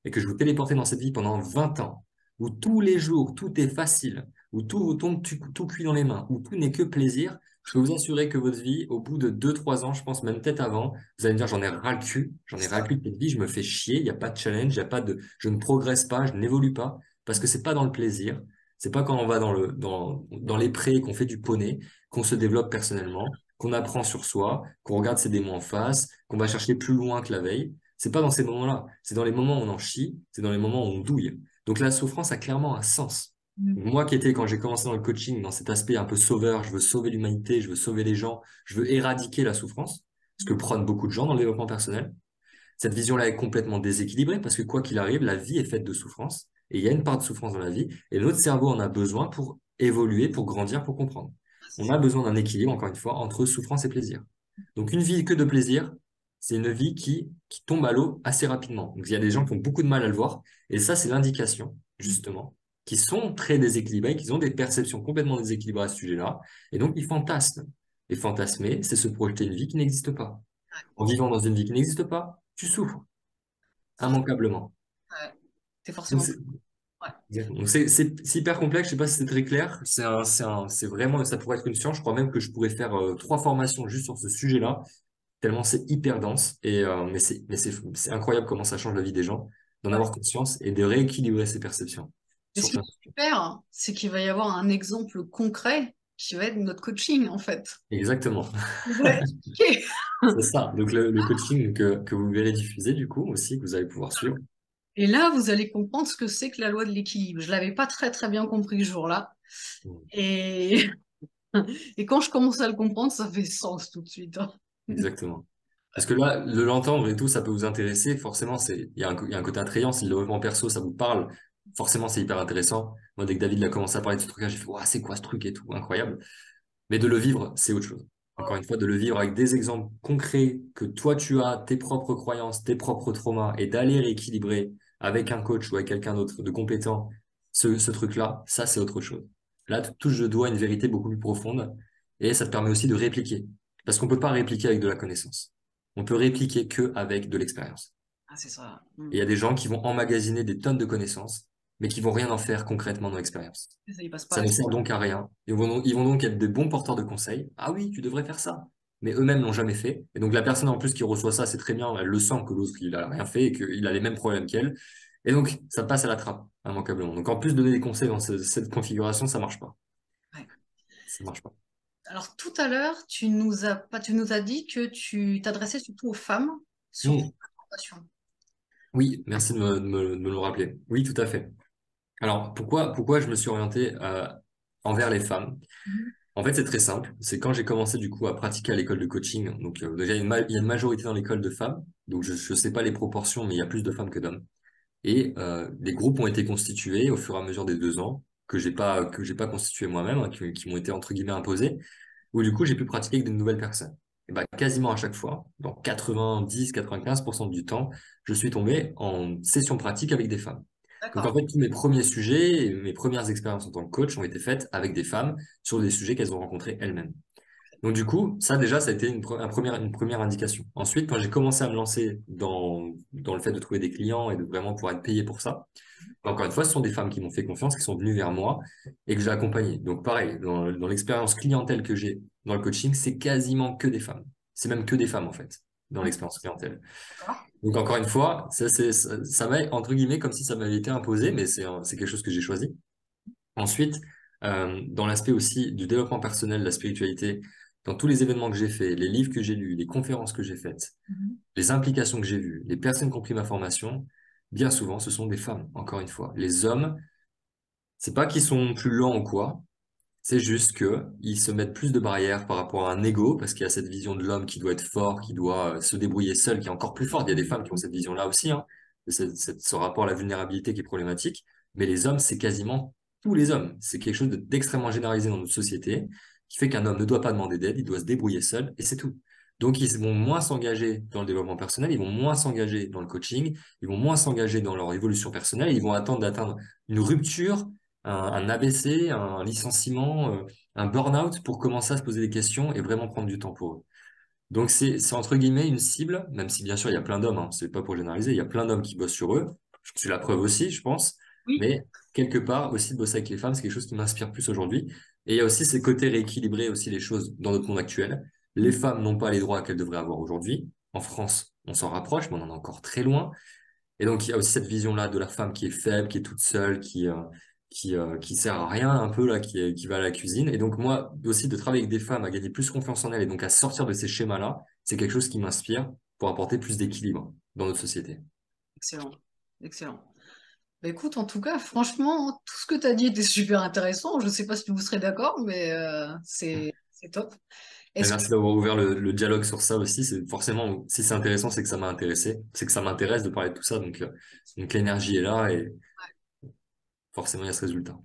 et que je vous téléportais dans cette vie pendant 20 ans, où tous les jours tout est facile, où tout vous tombe tout cuit dans les mains, où tout n'est que plaisir, je peux vous assurer que votre vie, au bout de 2, 3 ans, je pense même peut-être avant, vous allez me dire, j'en ai ras le cul, j'en ai ras le cul de cette vie, je me fais chier, il n'y a pas de challenge, il y a pas de, je ne progresse pas, je n'évolue pas, parce que c'est pas dans le plaisir, c'est pas quand on va dans les prés, qu'on fait du poney, qu'on se développe personnellement, qu'on apprend sur soi, qu'on regarde ses démons en face, qu'on va chercher plus loin que la veille. C'est pas dans ces moments-là. C'est dans les moments où on en chie, c'est dans les moments où on douille. Donc la souffrance a clairement un sens. Mhm. Moi qui étais, quand j'ai commencé dans le coaching, dans cet aspect un peu sauveur, je veux sauver l'humanité, je veux sauver les gens, je veux éradiquer la souffrance, ce que prônent beaucoup de gens dans le développement personnel. Cette vision-là est complètement déséquilibrée parce que quoi qu'il arrive, la vie est faite de souffrance et il y a une part de souffrance dans la vie et notre cerveau en a besoin pour évoluer, pour grandir, pour comprendre. On a besoin d'un équilibre, encore une fois, entre souffrance et plaisir. Donc une vie que de plaisir, c'est une vie qui tombe à l'eau assez rapidement. Donc il y a des gens qui ont beaucoup de mal à le voir. Et ça, c'est l'indication, justement, qui sont très déséquilibrés, qui ont des perceptions complètement déséquilibrées à ce sujet-là. Et donc, ils fantasment. Et fantasmer, c'est se projeter une vie qui n'existe pas. En vivant dans une vie qui n'existe pas, tu souffres, immanquablement. Ouais. C'est Donc, forcément. Ouais. exactement. Donc, c'est hyper complexe, je sais pas si c'est très clair. C'est vraiment, ça pourrait être une science. Je crois même que je pourrais faire 3 formations juste sur ce sujet-là, tellement c'est hyper dense. Mais c'est incroyable comment ça change la vie des gens, d'en Ouais. avoir conscience et de rééquilibrer ses perceptions Et sur ce qui plein est de sujets. super, c'est qu'il va y avoir un exemple concret qui va être notre coaching, en fait. Exactement. Vous allez expliquer. C'est ça. Donc, le coaching que vous verrez diffuser, du coup, aussi, que vous allez pouvoir suivre. Et là, vous allez comprendre ce que c'est que la loi de l'équilibre. Je l'avais pas très très bien compris ce jour-là. Et... et quand je commence à le comprendre, ça fait sens tout de suite, hein. Exactement. Parce que là, de l'entendre et tout, ça peut vous intéresser. Forcément, il y a un côté attrayant. Si le développement perso, ça vous parle, forcément, c'est hyper intéressant. Moi, dès que David a commencé à parler de ce truc-là, j'ai fait, ouah, c'est quoi ce truc et tout, incroyable. Mais de le vivre, c'est autre chose. Encore une fois, de le vivre avec des exemples concrets que toi, tu as, tes propres croyances, tes propres traumas, et d'aller rééquilibrer avec un coach ou avec quelqu'un d'autre de compétent ce truc-là, ça, c'est autre chose. Là, tu touches de doigt une vérité beaucoup plus profonde et ça te permet aussi de répliquer. Parce qu'on peut pas répliquer avec de la connaissance. On peut répliquer que avec de l'expérience. Ah, c'est ça. Et il y a des gens qui vont emmagasiner des tonnes de connaissances, mais qui vont rien en faire concrètement dans l'expérience. Ça, il passe pas Ça à ne ça. sert donc à rien. Ils vont donc être des bons porteurs de conseils. Ah oui, tu devrais faire ça. Mais eux-mêmes l'ont jamais fait. Et donc la personne en plus qui reçoit ça, c'est très bien, elle le sent que l'autre, il a rien fait et qu'il a les mêmes problèmes qu'elle. Et donc, ça passe à la trappe, immanquablement. Donc en plus, donner des conseils dans cette configuration, ça marche pas. Ouais. Ça marche pas. Alors tout à l'heure, tu nous as dit que tu t'adressais surtout aux femmes sur ton Hmm. présentation. Oui, merci de me le rappeler. Oui, tout à fait. Alors, pourquoi je me suis orienté envers les femmes? Mhm. En fait, c'est très simple. C'est quand j'ai commencé du coup à pratiquer à l'école de coaching. Donc déjà, il y a une majorité dans l'école de femmes. Donc je ne sais pas les proportions, mais il y a plus de femmes que d'hommes. Et des groupes ont été constitués au fur et à mesure des 2 ans que j'ai pas constitué moi-même, hein, qui m'ont été entre guillemets imposés. Où du coup j'ai pu pratiquer avec de nouvelles personnes. Et ben quasiment à chaque fois, dans 90-95% du temps, je suis tombé en session pratique avec des femmes. Donc en D'accord. fait, tous mes premiers sujets, et mes premières expériences en tant que coach ont été faites avec des femmes sur des sujets qu'elles ont rencontrés elles-mêmes. Donc du coup, ça déjà, ça a été une première indication. Ensuite, quand j'ai commencé à me lancer dans le fait de trouver des clients et de vraiment pouvoir être payé pour ça, encore une fois, ce sont des femmes qui m'ont fait confiance, qui sont venues vers moi et que j'ai accompagnées. Donc pareil, dans l'expérience clientèle que j'ai dans le coaching, c'est quasiment que des femmes. C'est même que des femmes en fait, dans l'expérience clientèle. D'accord. Donc encore une fois, ça m'a, entre guillemets, comme si ça m'avait été imposé, mais c'est quelque chose que j'ai choisi. Ensuite, dans l'aspect aussi du développement personnel, de la spiritualité, dans tous les événements que j'ai faits, les livres que j'ai lus, les conférences que j'ai faites, Mhm. les implications que j'ai vues, les personnes qui ont pris ma formation, bien souvent, ce sont des femmes, encore une fois. Les hommes, c'est pas qu'ils sont plus lents ou quoi, c'est juste que ils se mettent plus de barrières par rapport à un ego, parce qu'il y a cette vision de l'homme qui doit être fort, qui doit se débrouiller seul, qui est encore plus forte. Il y a des femmes qui ont cette vision-là aussi, hein, ce rapport à la vulnérabilité qui est problématique. Mais les hommes, c'est quasiment tous les hommes. C'est quelque chose d'extrêmement généralisé dans notre société, qui fait qu'un homme ne doit pas demander d'aide, il doit se débrouiller seul, et c'est tout. Donc, ils vont moins s'engager dans le développement personnel, ils vont moins s'engager dans le coaching, ils vont moins s'engager dans leur évolution personnelle, ils vont attendre d'atteindre une rupture, un ABC, un licenciement, un burn-out pour commencer à se poser des questions et vraiment prendre du temps pour eux. Donc c'est entre guillemets une cible, même si bien sûr il y a plein d'hommes, hein, c'est pas pour généraliser, il y a plein d'hommes qui bossent sur eux. Je suis la preuve aussi, je pense. Oui. Mais quelque part aussi de bosser avec les femmes, c'est quelque chose qui m'inspire plus aujourd'hui. Et il y a aussi ces côtés rééquilibrer aussi les choses dans notre monde actuel. Les femmes n'ont pas les droits qu'elles devraient avoir aujourd'hui. En France, on s'en rapproche, mais on en est encore très loin. Et donc, il y a aussi cette vision-là de la femme qui est faible, qui est toute seule, qui sert à rien un peu, là, qui va à la cuisine. Et donc, moi, aussi, de travailler avec des femmes, à gagner plus confiance en elles et donc à sortir de ces schémas-là, c'est quelque chose qui m'inspire pour apporter plus d'équilibre dans notre société. Excellent. Excellent. Bah, écoute, en tout cas, franchement, tout ce que tu as dit était super intéressant. Je ne sais pas si vous serez d'accord, mais c'est top. Et Est-ce que merci d'avoir ouvert le dialogue sur ça aussi. C'est forcément, si c'est intéressant, c'est que ça m'a intéressé. C'est que ça m'intéresse de parler de tout ça. Donc l'énergie est là et forcément, il y a ce résultat.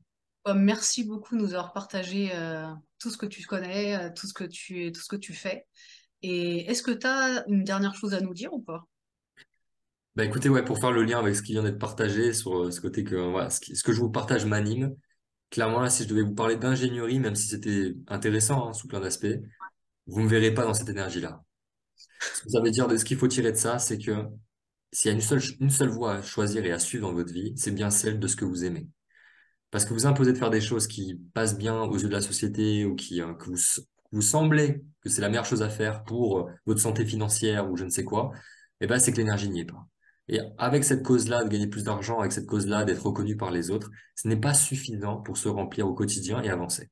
merci beaucoup de nous avoir partagé tout ce que tu connais, tout ce que tu fais. Et est-ce que tu as une dernière chose à nous dire ou pas? Bah écoutez, ouais, pour faire le lien avec ce qui vient d'être partagé sur ce côté que voilà, ce que je vous partage m'anime. Clairement, là, si je devais vous parler d'ingénierie, même si c'était intéressant, hein, sous plein d'aspects, vous me verrez pas dans cette énergie-là. Ce que ça veut dire, ce qu'il faut tirer de ça, c'est que s'il y a une seule voie à choisir et à suivre dans votre vie, c'est bien celle de ce que vous aimez. Parce que vous imposez de faire des choses qui passent bien aux yeux de la société ou que vous semblez que c'est la meilleure chose à faire pour votre santé financière ou je ne sais quoi, eh ben, c'est que l'énergie n'y est pas. Et avec cette cause-là, de gagner plus d'argent, avec cette cause-là, d'être reconnu par les autres, ce n'est pas suffisant pour se remplir au quotidien et avancer.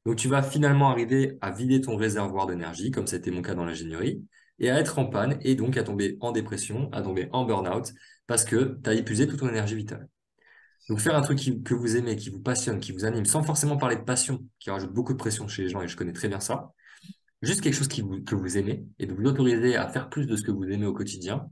Donc, tu vas finalement arriver à vider ton réservoir d'énergie, comme c'était mon cas dans l'ingénierie, et à être en panne, et donc à tomber en dépression, à tomber en burn-out, parce que tu as épuisé toute ton énergie vitale. Donc, faire un truc que vous aimez, qui vous passionne, qui vous anime, sans forcément parler de passion, qui rajoute beaucoup de pression chez les gens, et je connais très bien ça, juste quelque chose que vous aimez, et de vous autoriser à faire plus de ce que vous aimez au quotidien,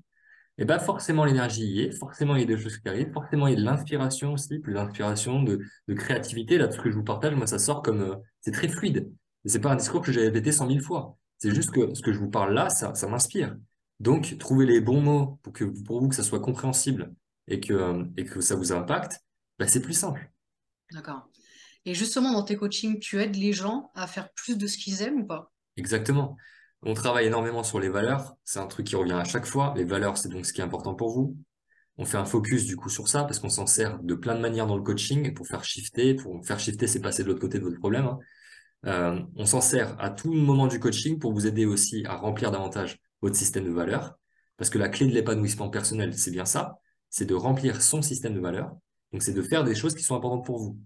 et ben forcément l'énergie y est, forcément il y a des choses qui arrivent, forcément il y a de l'inspiration aussi, plus d'inspiration, de créativité. Là, tout ce que je vous partage, moi, ça sort comme, c'est très fluide. Et c'est pas un discours que j'ai répété 100 000 fois. C'est juste que ce que je vous parle là, ça m'inspire. Donc, trouver les bons mots pour vous que ça soit compréhensible et que ça vous impacte, ben, c'est plus simple. D'accord. Et justement, dans tes coachings, tu aides les gens à faire plus de ce qu'ils aiment ou pas? Exactement. On travaille énormément sur les valeurs. C'est un truc qui revient à chaque fois. Les valeurs, c'est donc ce qui est important pour vous. On fait un focus du coup sur ça parce qu'on s'en sert de plein de manières dans le coaching pour faire shifter. Pour faire shifter, c'est passer de l'autre côté de votre problème, hein. On s'en sert à tout moment du coaching pour vous aider aussi à remplir davantage votre système de valeurs. Parce que la clé de l'épanouissement personnel, c'est bien ça, c'est de remplir son système de valeurs. Donc c'est de faire des choses qui sont importantes pour vous.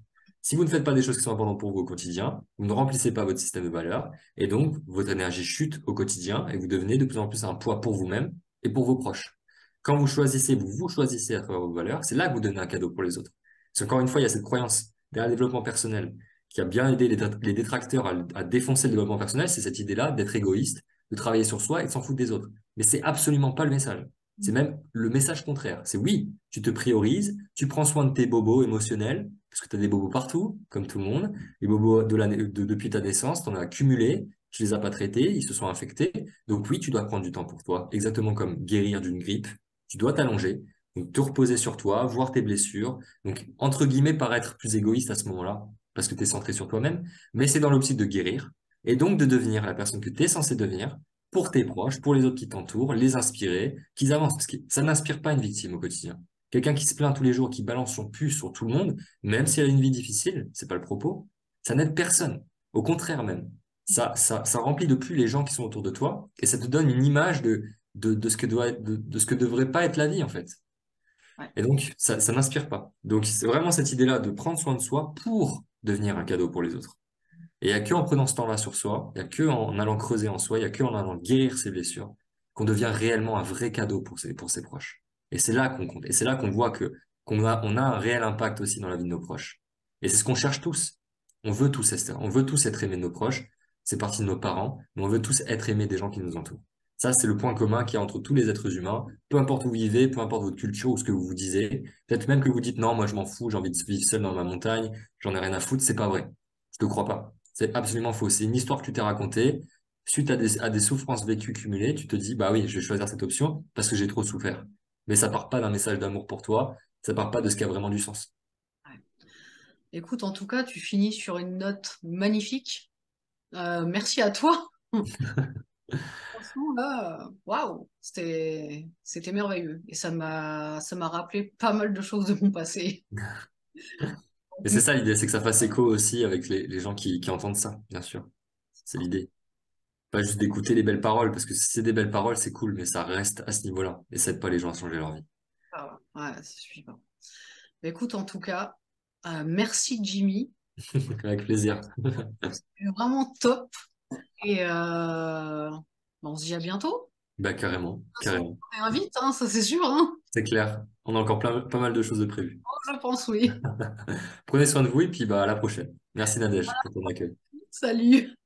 Si vous ne faites pas des choses qui sont importantes pour vous au quotidien, vous ne remplissez pas votre système de valeurs et donc votre énergie chute au quotidien et vous devenez de plus en plus un poids pour vous-même et pour vos proches. Quand vous choisissez, vous vous choisissez à travers vos valeurs, c'est là que vous donnez un cadeau pour les autres. Parce qu'encore une fois, il y a cette croyance derrière le développement personnel qui a bien aidé les détracteurs à défoncer le développement personnel, c'est cette idée-là d'être égoïste, de travailler sur soi et de s'en foutre des autres. Mais c'est absolument pas le message. C'est même le message contraire. C'est oui, tu te priorises, tu prends soin de tes bobos émotionnels, parce que tu as des bobos partout, comme tout le monde. Les bobos depuis ta naissance, tu en as accumulé, tu les as pas traités, ils se sont infectés. Donc oui, tu dois prendre du temps pour toi, exactement comme guérir d'une grippe. Tu dois t'allonger, donc te reposer sur toi, voir tes blessures. Donc, entre guillemets, paraître plus égoïste à ce moment-là, parce que tu es centré sur toi-même, mais c'est dans l'optique de guérir et donc de devenir la personne que tu es censé devenir pour tes proches, pour les autres qui t'entourent, les inspirer, qu'ils avancent, parce que ça n'inspire pas une victime au quotidien. Quelqu'un qui se plaint tous les jours, qui balance son puce sur tout le monde, même si elle a une vie difficile, c'est pas le propos, ça n'aide personne. Au contraire même, ça remplit de plus les gens qui sont autour de toi et ça te donne une image de ce que de ce que devrait pas être la vie en fait. Ouais. Et donc, ça n'inspire pas. Donc, c'est vraiment cette idée-là de prendre soin de soi pour devenir un cadeau pour les autres. Et il n'y a que en prenant ce temps-là sur soi, il n'y a que en allant creuser en soi, il n'y a que en allant guérir ses blessures, qu'on devient réellement un vrai cadeau pour ses proches. Et c'est là qu'on compte. Et c'est là qu'on voit on a un réel impact aussi dans la vie de nos proches. Et c'est ce qu'on cherche tous. On veut tous être aimés de nos proches. C'est parti de nos parents, mais on veut tous être aimés des gens qui nous entourent. Ça, c'est le point commun qu'il y a entre tous les êtres humains, peu importe où vous vivez, peu importe votre culture ou ce que vous vous disiez. Peut-être même que vous dites non, moi je m'en fous, j'ai envie de vivre seul dans ma montagne, j'en ai rien à foutre, c'est pas vrai. Je te crois pas. C'est absolument faux. C'est une histoire que tu t'es racontée. Suite à des souffrances vécues cumulées, tu te dis, bah oui, je vais choisir cette option parce que j'ai trop souffert. Mais ça part pas d'un message d'amour pour toi. Ça part pas de ce qui a vraiment du sens. Ouais. Écoute, en tout cas, tu finis sur une note magnifique. Merci à toi. Franchement, là, waouh, c'était merveilleux. Et ça m'a rappelé pas mal de choses de mon passé. Et c'est ça l'idée, c'est que ça fasse écho aussi avec les gens qui entendent ça, bien sûr. C'est l'idée. Pas juste d'écouter les belles paroles, parce que si c'est des belles paroles, c'est cool, mais ça reste à ce niveau-là. Et ça aide pas les gens à changer leur vie. Ah ouais, ouais, ça suffit pas. Bah, écoute, en tout cas, merci Jimmy. Avec plaisir. C'est vraiment top. Et on se dit à bientôt. Bah carrément, De toute façon, carrément. on réinvite, hein, ça c'est sûr, hein. C'est clair. On a encore pas mal de choses de prévues. Je pense, oui. Prenez soin de vous et puis bah à la prochaine. Merci Nadège pour ton accueil. Salut.